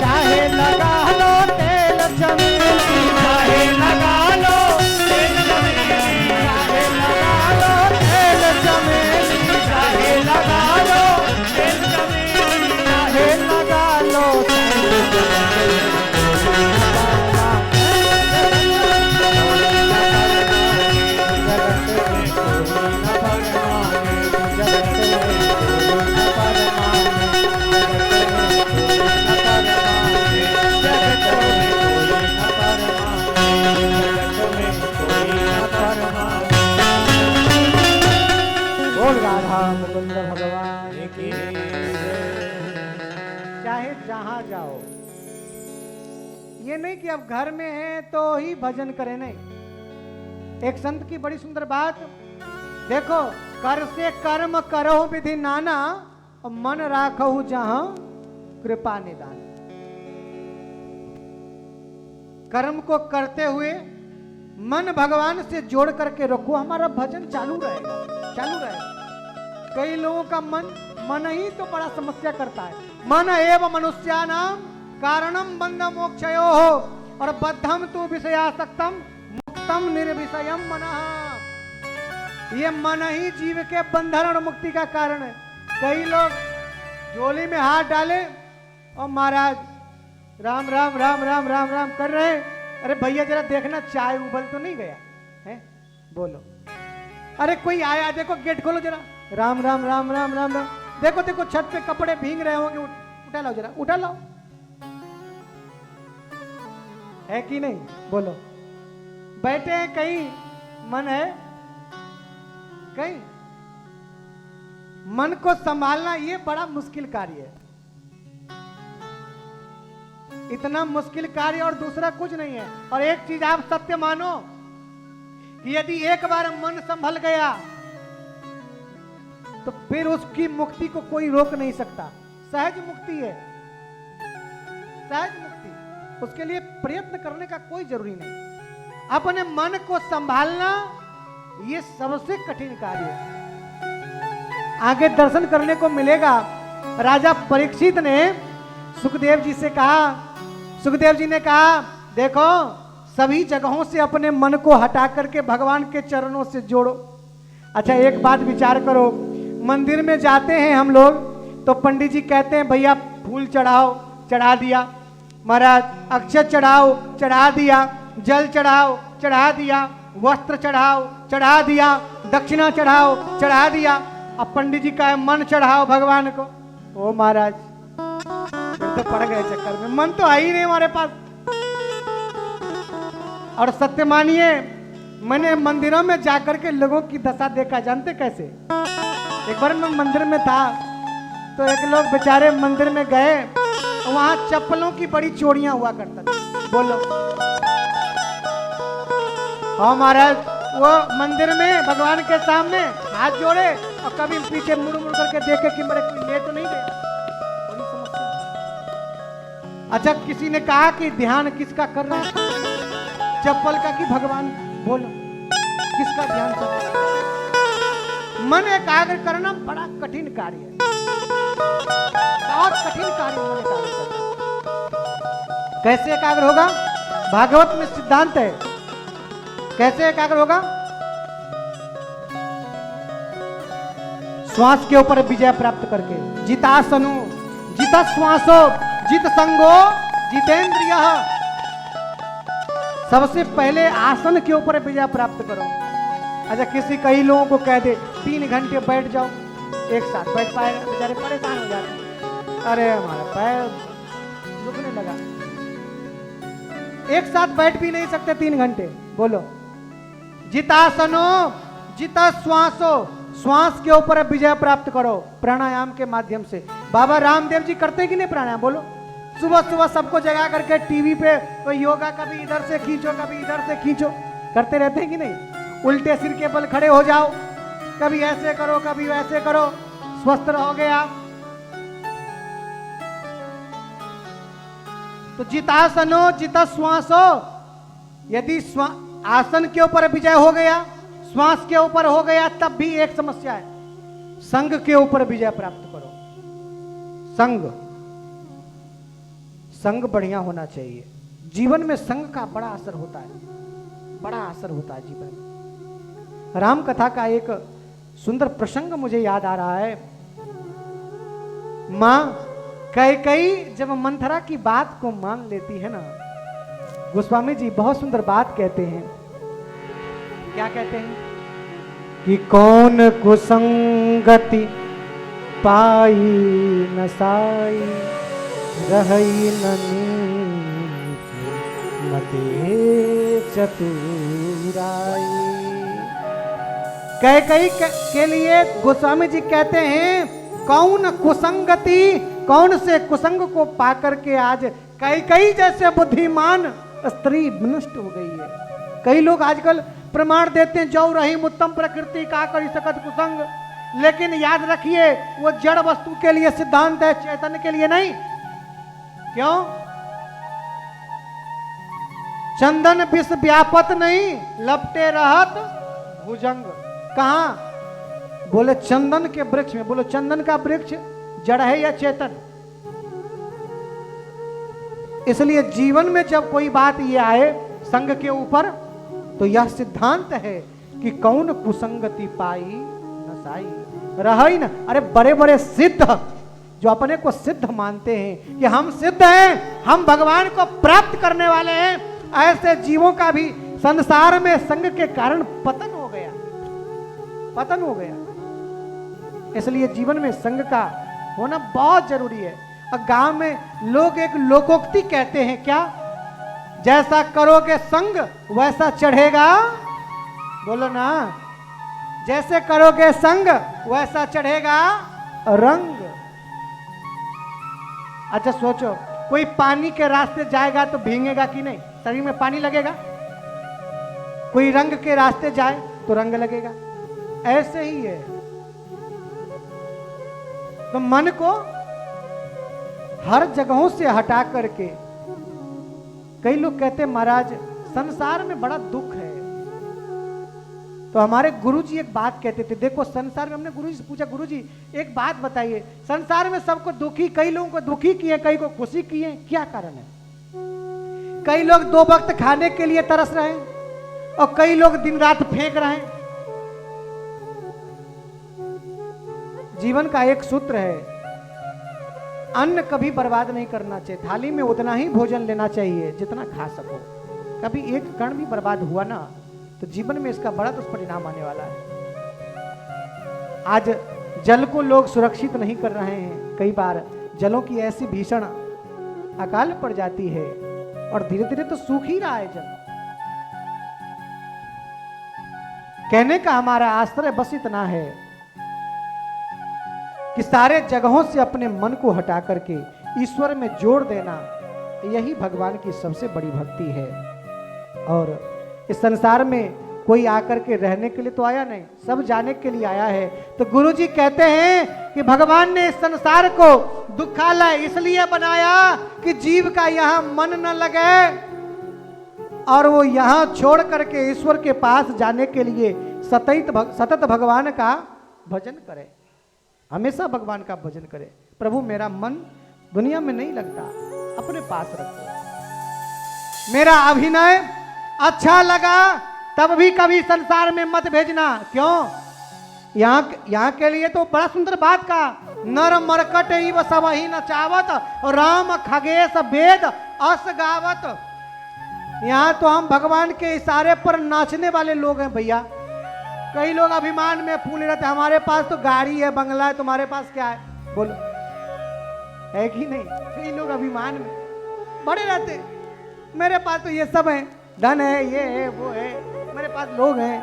चाहे लगा लो तेल चमेली, चाहे लगा लो तेल चमेली, चाहे लगा लो तेल चमेली, चाहे लगा लो तेल चमेली, चाहे लगा लो बोल राधा मुकुंद भगवान की। चाहे जहां जाओ, ये नहीं कि अब घर में है तो ही भजन करें, नहीं। एक संत की बड़ी सुंदर बात देखो, कर से कर्म करो विधि नाना और मन राखो जहां कृपा निदान। कर्म को करते हुए मन भगवान से जोड़ करके रखो, हमारा भजन चालू रहेगा, चालू रहेगा। कई लोगों का मन ही तो बड़ा समस्या करता है। मन एव मनुष्यानाम कारणम बंध मोक्षयो हो और बद्धम तु विषयासक्तम मुक्तम निर्विषयम मनः। ये मन ही जीव के बंधन और मुक्ति का कारण है। कई लोग झोली में हाथ डाले और महाराज राम राम राम राम राम राम कर रहे हैं। अरे भैया जरा देखना चाय उबल तो नहीं गया है, बोलो। अरे कोई आया, देखो गेट खोलो जरा, राम राम राम राम राम राम। देखो देखो छत पे कपड़े भीग रहे होंगे, उठा लाओ जरा, उठा लाओ, है कि नहीं, बोलो। बैठे हैं कहीं, मन है कहीं। मन को संभालना ये बड़ा मुश्किल कार्य है, इतना मुश्किल कार्य और दूसरा कुछ नहीं है। और एक चीज आप सत्य मानो कि यदि एक बार मन संभल गया तो फिर उसकी मुक्ति को कोई रोक नहीं सकता। सहज मुक्ति है, सहज मुक्ति, उसके लिए प्रयत्न करने का कोई जरूरी नहीं। अपने मन को संभालना ये सबसे कठिन कार्य है। आगे दर्शन करने को मिलेगा। राजा परीक्षित ने सुखदेव जी से कहा, सुखदेव जी ने कहा देखो सभी जगहों से अपने मन को हटा करके भगवान के चरणों से जोड़ो। अच्छा एक बात विचार करो, मंदिर में जाते हैं हम लोग तो पंडित जी कहते हैं भैया फूल चढ़ाओ, चढ़ा दिया, महाराज अक्षत चढ़ाओ, चढ़ा दिया, जल चढ़ाओ, चढ़ा दिया, वस्त्र चढ़ाओ, चढ़ा दिया, दक्षिणा चढ़ाओ, चढ़ा दिया। अब पंडित जी का मन चढ़ाओ भगवान को। ओ महाराज फिर तो पड़ गए चक्कर में, मन तो आई नहीं हमारे पास। और सत्य मानिए मैंने मंदिरों में जाकर के लोगों की दशा देखा, जानते कैसे? एक बार मैं मंदिर में था तो एक लोग बेचारे मंदिर में गए, वहां चप्पलों की बड़ी चोरियां हुआ करता था। बोलो हाँ महाराज, वो मंदिर में भगवान के सामने हाथ जोड़े और कभी पीछे मुड़ मुड़ करके देखे कि मेरे कोई ले तो नहीं गया। बड़ी समस्या। अच्छा किसी ने कहा कि ध्यान किसका कर रहे हैं, चप्पल का कि भगवान? बोलो किसका ध्यान कर रहे हैं? मन एकाग्र करना बड़ा कठिन कार्य है, बहुत कठिन कार्य मन एकाग्र करना। कैसे एकाग्र होगा? भागवत में सिद्धांत है, कैसे एकाग्र होगा? श्वास के ऊपर विजय प्राप्त करके। जितासनु जित श्वासो जित संगो जितेंद्रिय। सबसे पहले आसन के ऊपर विजय प्राप्त करो। अच्छा किसी कई लोगों को कह दे 3 घंटे बैठ जाओ, एक साथ बैठ पाएगा? बेचारे परेशान हो जाते हैं, अरे हमारा पैर दुखने लगा। एक साथ बैठ भी नहीं सकते 3 घंटे। बोलो जितासनो जित श्वासो, श्वास के ऊपर विजय प्राप्त करो प्राणायाम के माध्यम से। बाबा रामदेव जी करते कि नहीं प्राणायाम? बोलो सुबह सुबह सबको जगा करके टीवी पे तो योगा कभी इधर से खींचो कभी इधर से खींचो, करते रहते हैं कि नहीं? उल्टे सिर के बल खड़े हो जाओ, कभी ऐसे करो कभी वैसे करो, स्वस्थ रहोगे आप। तो जितासनो जित श्वासो, यदि आसन के ऊपर विजय हो गया, श्वास के ऊपर हो गया, तब भी एक समस्या है, संग के ऊपर विजय प्राप्त करो। संग संग बढ़िया होना चाहिए। जीवन में संग का बड़ा असर होता है, बड़ा असर होता है जीवन में। राम कथा का एक सुंदर प्रसंग मुझे याद आ रहा है। मां कैकेयी जब मंथरा की बात को मान लेती है ना, गोस्वामी जी बहुत सुंदर बात कहते हैं। क्या कहते हैं? कि कौन कुसंगति पाई न साई, रहई न नीच मते चतुराई। कैकेयी के लिए गोस्वामी जी कहते हैं कौन कुसंगति, कौन से कुसंग को पाकर के आज कैकेयी जैसे बुद्धिमान स्त्री नष्ट हो गई है। कई लोग आजकल प्रमाण देते हैं जौ रहीम उत्तम प्रकृति का करी सकत कुसंग, लेकिन याद रखिए वो जड़ वस्तु के लिए सिद्धांत है, चैतन्य के लिए नहीं। क्यों? चंदन विष व्यापत नहीं, लपटे रहत भुजंग। कहां? बोले चंदन के वृक्ष में। बोलो चंदन का वृक्ष जड़ है या चेतन? इसलिए जीवन में जब कोई बात ये आए संग के ऊपर, तो यह सिद्धांत है कि कौन कुसंगति पाई न साई, रही न। अरे बड़े बड़े सिद्ध जो अपने को सिद्ध मानते हैं कि हम सिद्ध हैं, हम भगवान को प्राप्त करने वाले हैं, ऐसे जीवों का भी संसार में संग के कारण पतन हो गया, पतन हो गया। इसलिए जीवन में संग का होना बहुत जरूरी है। और गांव में लोग एक लोकोक्ति कहते हैं, क्या? जैसा करोगे संग वैसा चढ़ेगा। बोलो ना, जैसे करोगे संग वैसा चढ़ेगा रंग। अच्छा सोचो, कोई पानी के रास्ते जाएगा तो भीगेगा कि नहीं? शरीर में पानी लगेगा। कोई रंग के रास्ते जाए तो रंग लगेगा। ऐसे ही है। तो मन को हर जगहों से हटा करके, कई लोग कहते हैं महाराज संसार में बड़ा दुख है, तो हमारे गुरुजी एक बात कहते थे, देखो संसार में, हमने गुरुजी से पूछा गुरुजी एक बात बताइए, संसार में सबको दुखी, कई लोगों को दुखी किए, कई को खुशी किए, क्या कारण है? कई लोग 2 वक्त खाने के लिए तरस रहे हैं और कई लोग दिन रात फेंक रहे हैं। जीवन का एक सूत्र है, अन्न कभी बर्बाद नहीं करना चाहिए। थाली में उतना ही भोजन लेना चाहिए जितना खा सको। कभी एक कण भी बर्बाद हुआ ना तो जीवन में इसका बड़ा दुष्परिणाम आने वाला है। आज जल को लोग सुरक्षित नहीं कर रहे हैं। कई बार जलों की ऐसी भीषण अकाल पड़ जाती है और धीरे धीरे तो सूख ही रहा है जल। कहने का हमारा आश्रय बस इतना है कि सारे जगहों से अपने मन को हटा करके ईश्वर में जोड़ देना, यही भगवान की सबसे बड़ी भक्ति है। और इस संसार में कोई आकर के रहने के लिए तो आया नहीं, सब जाने के लिए आया है। तो गुरु जी कहते हैं कि भगवान ने इस संसार को दुखालय इसलिए बनाया कि जीव का यहाँ मन न लगे और वो यहाँ छोड़ करके ईश्वर के पास जाने के लिए सतत भगवान का भजन करे, हमेशा भगवान का भजन करे। प्रभु मेरा मन दुनिया में नहीं लगता, अपने पास रखो। मेरा अभिनय अच्छा लगा तब भी कभी संसार में मत भेजना। क्यों? यहाँ के लिए तो बड़ा सुंदर बात का, नर मरकट इव सबहि न चावत राम खगेश वेद अस गावत। यहाँ तो हम भगवान के इशारे पर नाचने वाले लोग हैं भैया। कई लोग अभिमान में फूले रहते, हमारे पास तो गाड़ी है, बंगला है, तुम्हारे पास क्या है? बोलो, है कि नहीं? कई लोग अभिमान में बड़े रहते, मेरे पास तो ये सब है, धन है, ये है, वो है, मेरे पास लोग हैं।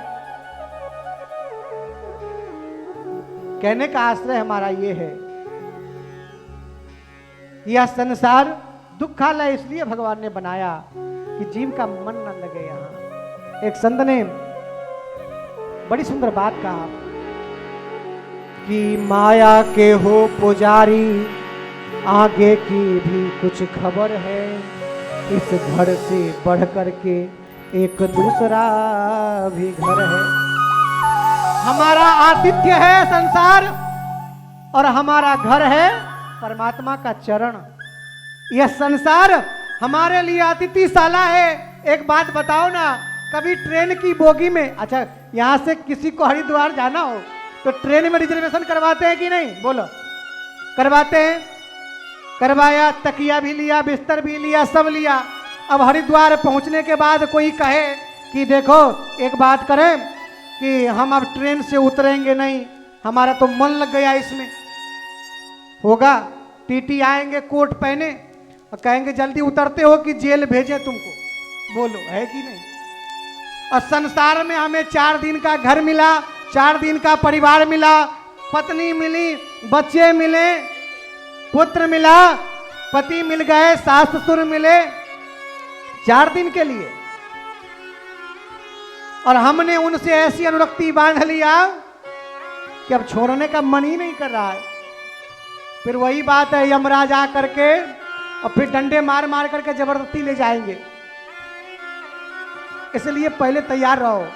कहने का आश्रय हमारा ये है, यह संसार दुखालय इसलिए भगवान ने बनाया कि जीव का मन न लगे यहाँ। एक संत ने बड़ी सुंदर बात कहा कि माया के हो पुजारी, आगे की भी कुछ खबर है, इस घर से बढ़ करके एक दूसरा भी घर है। हमारा आतिथ्य है संसार और हमारा घर है परमात्मा का चरण। यह संसार हमारे लिए अतिथिशाला है। एक बात बताओ ना, कभी ट्रेन की बोगी में, अच्छा यहाँ से किसी को हरिद्वार जाना हो तो ट्रेन में रिजर्वेशन करवाते हैं कि नहीं? बोलो, करवाते हैं। करवाया, तकिया भी लिया, बिस्तर भी लिया, सब लिया। अब हरिद्वार पहुंचने के बाद कोई कहे कि देखो एक बात करें कि हम अब ट्रेन से उतरेंगे नहीं, हमारा तो मन लग गया इसमें। होगा? टीटी आएंगे कोट पहने और कहेंगे जल्दी उतरते हो कि जेल भेजें तुमको। बोलो, है कि नहीं? और संसार में हमें 4 दिन का घर मिला, 4 दिन का परिवार मिला, पत्नी मिली, बच्चे मिले, पुत्र मिला, पति मिल गए, सास ससुर मिले, 4 दिन के लिए। और हमने उनसे ऐसी अनुरक्ति बांध लिया कि अब छोड़ने का मन ही नहीं कर रहा है। फिर वही बात है, यमराज आ करके और फिर डंडे मार मार करके जबरदस्ती ले जाएंगे। इसलिए पहले तैयार रहो।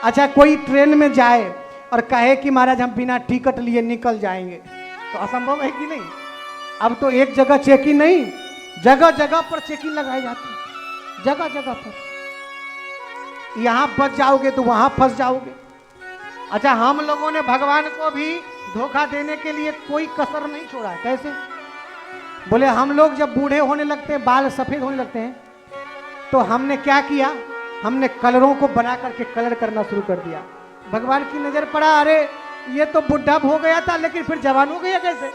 अच्छा, कोई ट्रेन में जाए और कहे कि महाराज हम बिना टिकट लिए निकल जाएंगे, तो असंभव है कि नहीं? अब तो एक जगह चेकिंग नहीं, जगह जगह पर चेकिंग लगाई जाती है, जगह जगह पर। यहां बच जाओगे तो वहां फंस जाओगे। अच्छा, हम लोगों ने भगवान को भी धोखा देने के लिए कोई कसर नहीं छोड़ा है। कैसे? बोले हम लोग जब बूढ़े होने लगते हैं, बाल सफेद होने लगते हैं, तो हमने क्या किया? हमने कलरों को बना करके कलर करना शुरू कर दिया। भगवान की नजर पड़ा, अरे ये तो बुढ़ा हो गया था लेकिन फिर जवान हो गया कैसे?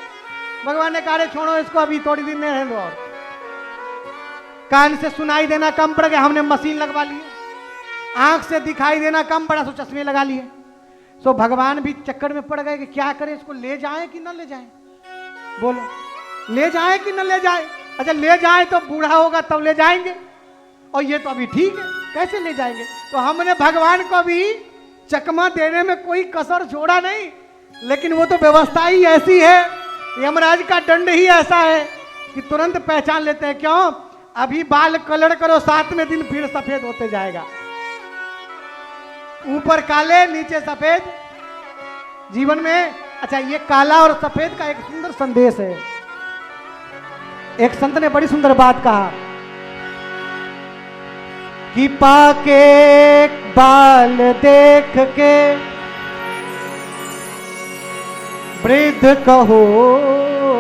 भगवान ने कहा छोड़ो इसको, अभी थोड़ी दिन में रहने दो। और कान से सुनाई देना कम पड़ गया, हमने मशीन लगवा ली। आंख से दिखाई देना कम पड़ा, सो चश्मे लगा लिए। सो भगवान भी चक्कर में पड़ गए कि क्या करें, इसको ले जाएं कि न ले जाएं? बोलो, ले जाएं कि न ले जाएं? अच्छा, ले जाएं तो बूढ़ा होगा तब ले जाएंगे, और ये तो अभी ठीक है, कैसे ले जाएंगे? तो हमने भगवान को भी चकमा देने में कोई कसर छोड़ा नहीं। लेकिन वो तो व्यवस्था ही ऐसी है, यमराज का दंड ही ऐसा है कि तुरंत पहचान लेते हैं। क्यों? अभी बाल कलर करो, 7वें दिन फिर सफेद होते जाएगा। ऊपर काले, नीचे सफेद। जीवन में अच्छा, ये काला और सफेद का एक सुंदर संदेश है। एक संत ने बड़ी सुंदर बात कहा कि पाके बाल देख के वृद्ध कहो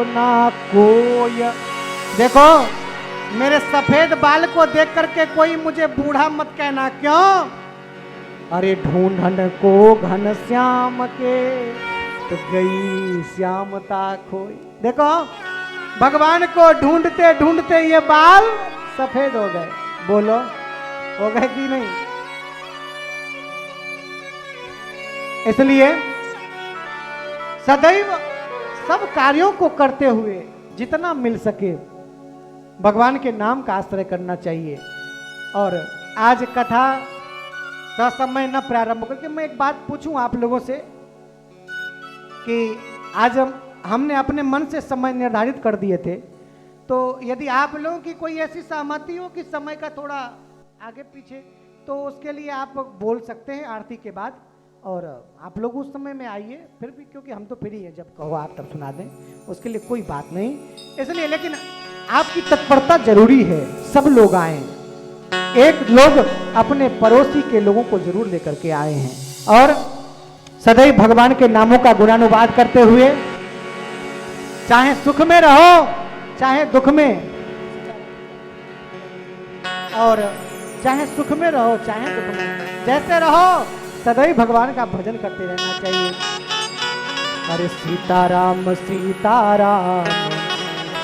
ना कोई। देखो मेरे सफेद बाल को देख करके कोई मुझे बूढ़ा मत कहना। क्यों? अरे ढूंढन को घन श्याम के तो गई श्यामता खोई। देखो भगवान को ढूंढते ढूंढते ये बाल सफेद हो गए। बोलो हो गए कि नहीं? इसलिए सदैव सब कार्यों को करते हुए जितना मिल सके भगवान के नाम का आश्रय करना चाहिए। और आज कथा ससमय न प्रारंभ करके मैं एक बात पूछूं आप लोगों से कि आज हमने अपने मन से समय निर्धारित कर दिए थे, तो यदि आप लोगों की कोई ऐसी सहमति हो कि समय का थोड़ा आगे पीछे, तो उसके लिए आप बोल सकते हैं आरती के बाद। और आप लोग उस समय में आइए फिर भी, क्योंकि हम तो फ्री हैं, जब कहो आप तब सुना दें, उसके लिए कोई बात नहीं। इसलिए लेकिन आपकी तत्परता जरूरी है, सब लोग आए। एक लोग अपने पड़ोसी के लोगों को जरूर लेकर के आए हैं और सदैव भगवान के नामों का गुणानुवाद करते हुए, चाहे सुख में रहो चाहे दुख में, और चाहे सुख में रहो चाहे दुख में, जैसे रहो सदैव भगवान का भजन करते रहना चाहिए। अरे सीताराम सीताराम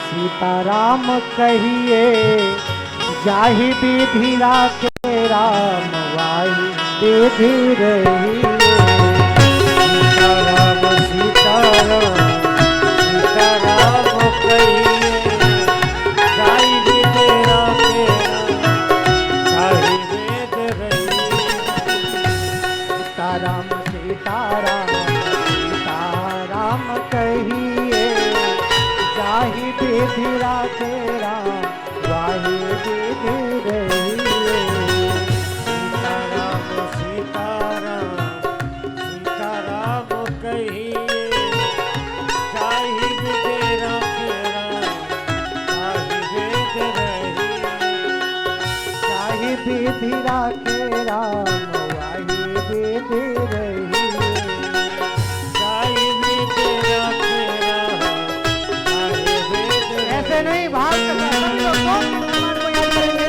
सीताराम कहिए, जाहि विधि राखे राम वाहि विधि रहिए। सीताराम सीताराम सीताराम कहिए, जाहि विधि राखे जाहि वेद रहिए। सीताराम सीताराम सीताराम कहिए, जाहि विधि राखे राम वाहि विधि रहिए। सीताराम सीताराम सीताराम कहिए, जाहि विधि राखे राम जाहि वेद रहिए। जाहि विधि राखे राम वाहि विधि रहिए। जाहि विधि राखे राम जाहि वेद रहिए। ऐसे नहीं भाग सकते, सभी लोग कौन भगवान को याद करेंगे।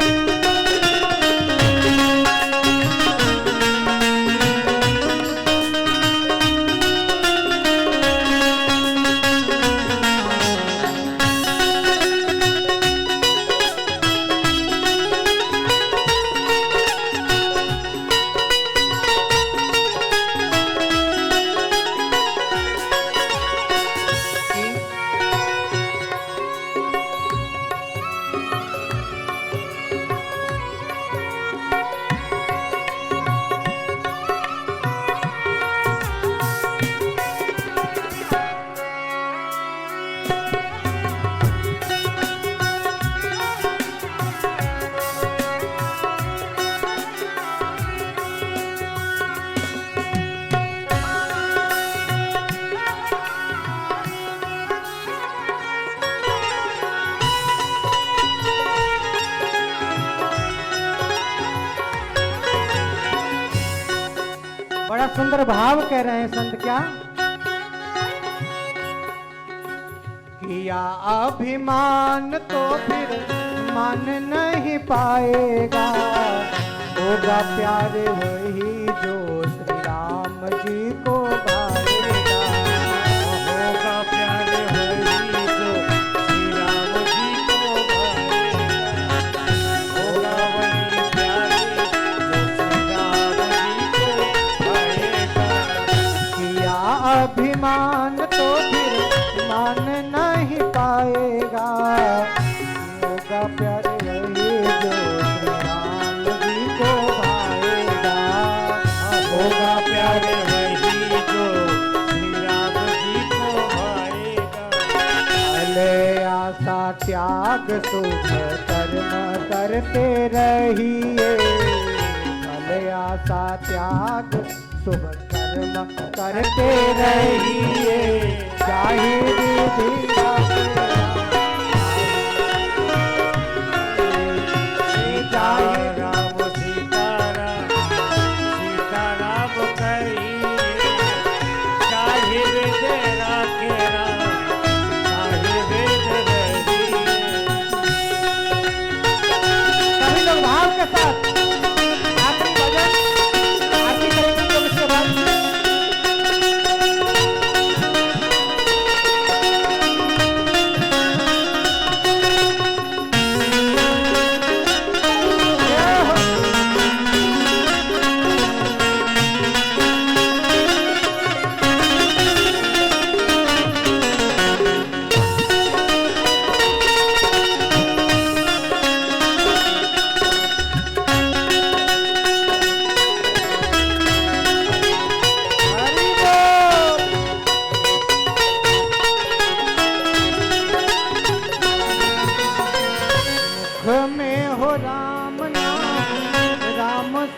बड़ा सुंदर भाव कह रहे हैं संत। क्या किया अभिमान तो फिर मान नहीं पाएगा, होगा प्यार वही जो श्री राम जी को भाएगा। होगा प्यार वही जो श्री राम जी को भाएगा। होगा वही प्यार जो श्री राम जी को भाएगा। किया अभिमान तो फिर मान नहीं पाएगा, होगा प्यार वही जो श्री राम जी को भाएगा। होगा प्यार वही जो श्री राम जी को भाएगा। भले आशा त्याग शुभ कर्म करते रहिए, भले आशा त्याग शुभ कर्म करते रहिए। चाहे विधि राखे सीताराम सीताराम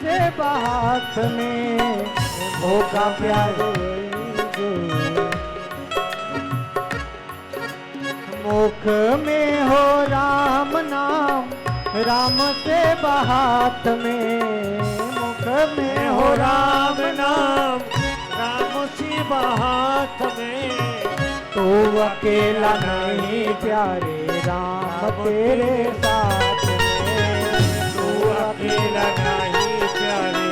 से बात में होगा प्यारे मुख में हो राम नाम राम से बात में मुख में हो राम नाम राम सी बात में तू अकेला नहीं प्यारे राम तेरे साथ में तू अकेला नहीं प्यारे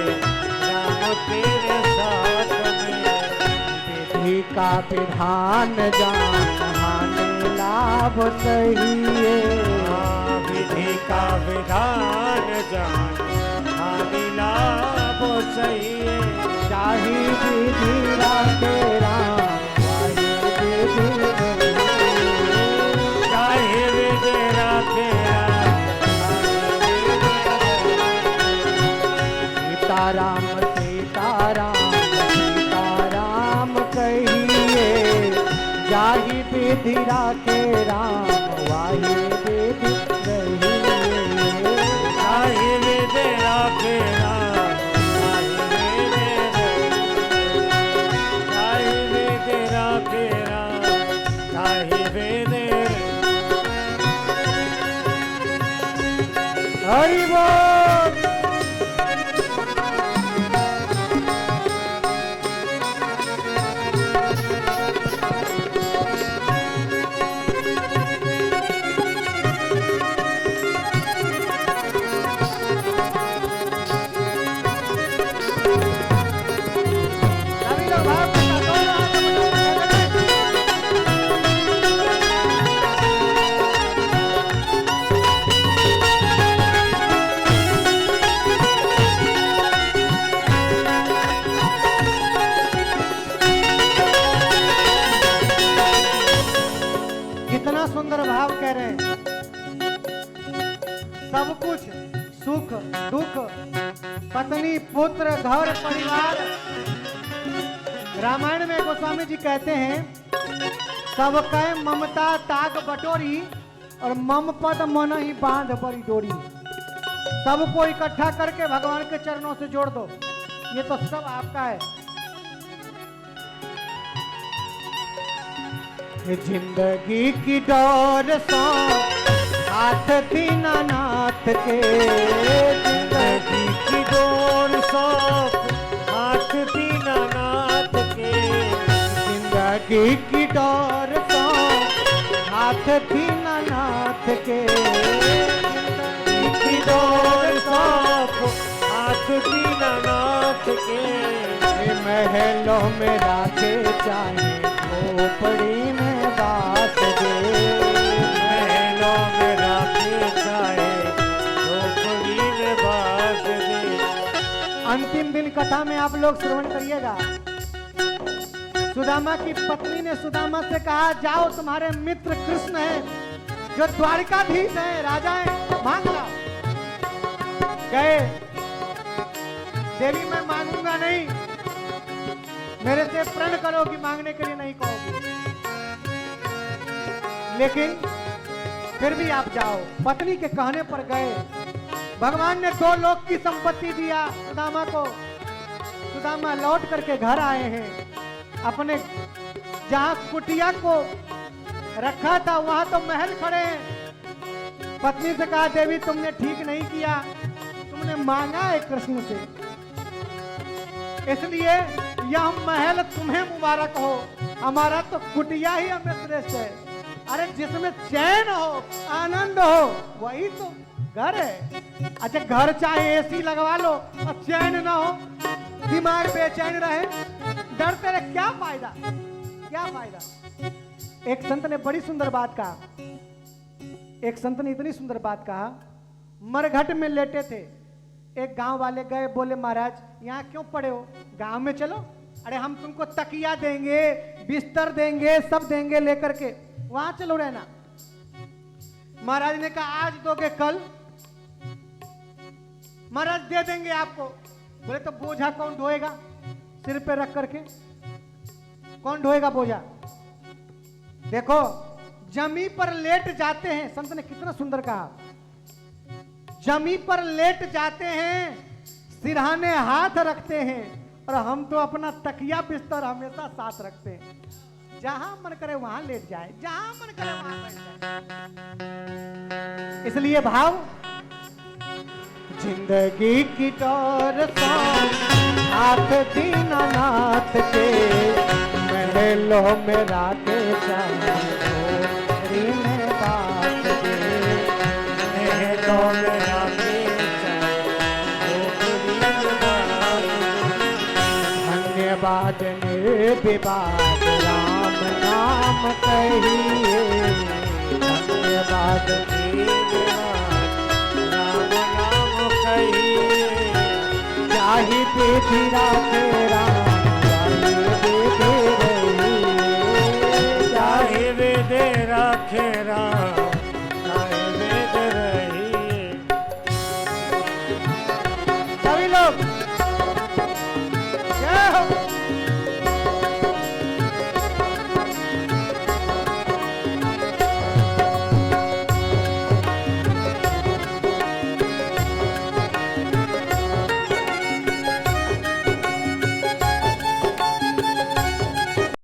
राम तेरे साथ में विधि का विधान जान हानि लाभ सही है विधि का विधान जान हानि लाभ सही है चाहे विधि राखे राम चाहे विधि राखे सीताराम सीताराम सीताराम कहिए जाहि विधि राखे राम वाहि विधि रहिए चाहे विधि राखे राम चाहे विधि राखे राम चाहे विधि हरि बोल सभी लोग भाव के साथ दोनों हाथ ऊपर कितना सुंदर भाव कह रहे हैं सब कुछ सुख दुख पत्नी पुत्र घर परिवार रामायण में गोस्वामी जी कहते हैं सब कह ममता ताग बटोरी और मम पद मन ही बांध बड़ी डोरी सबको इकट्ठा करके भगवान के चरणों से जोड़ दो ये तो सब आपका है जिंदगी की डोर सो हाथ दीनानाथ के जिंदगी की डोर सौंप हाथ दीनानाथ के जिंदगी की डोर सो हाथ दीनानाथ के जिंदगी की डोर सौंप हाथ दीनानाथ के ये महलों में राखे चाहे खोपड़ी में बास दे महलों में राखे चाहे झोपड़ी में बास दे अंतिम दिन कथा में आप लोग श्रवण करिएगा सुदामा की पत्नी ने सुदामा से कहा जाओ तुम्हारे मित्र कृष्ण हैं जो द्वारिकाधीश हैं राजा हैं मांग लाओ गए देवी मैं मांगूंगा नहीं मेरे से प्रण करो कि मांगने के लिए नहीं कहोगी लेकिन फिर भी आप जाओ पत्नी के कहने पर गए भगवान ने 2 लोक की संपत्ति दिया सुदामा को सुदामा लौट करके घर आए हैं अपने जहां कुटिया को रखा था वहां तो महल खड़े हैं पत्नी से कहा देवी तुमने ठीक नहीं किया तुमने मांगा है कृष्ण से इसलिए यह महल तुम्हें मुबारक हो हमारा तो कुटिया ही हमें श्रेष्ठ है अरे जिसमें चैन हो आनंद हो वही तो घर है अच्छा घर चाहे एसी लगवा लो और चैन ना हो दिमाग बेचैन रहे डरते रहे क्या फायदा एक संत ने बड़ी सुंदर बात कहा एक संत ने इतनी सुंदर बात कहा मरघट में लेटे थे एक गांव वाले गए बोले महाराज यहाँ क्यों पड़े हो गांव में चलो अरे हम तुमको तकिया देंगे बिस्तर देंगे सब देंगे लेकर के वहां चलो रहना महाराज ने कहा आज दोगे कल महाराज दे देंगे आपको बोले तो बोझा कौन ढोएगा सिर पे रख करके कौन ढोएगा बोझा देखो जमी पर लेट जाते हैं संत ने कितना सुंदर कहा जमी पर लेट जाते हैं सिरहाने हाथ रखते हैं और हम तो अपना तकिया बिस्तर हमेशा साथ रखते हैं। जहां मन करे वहां लेट जाए, जहां मन करे वहां बैठ जाए। इसलिए भाव जिंदगी की डोर सो हाथ दीनानाथ के महलों में राखे जाए में बात के महलों में राखे धन्यवाद निर्विवाद राम नाम कहिए, धन्यवाद राम नाम कहिए। जाहि विधि राखे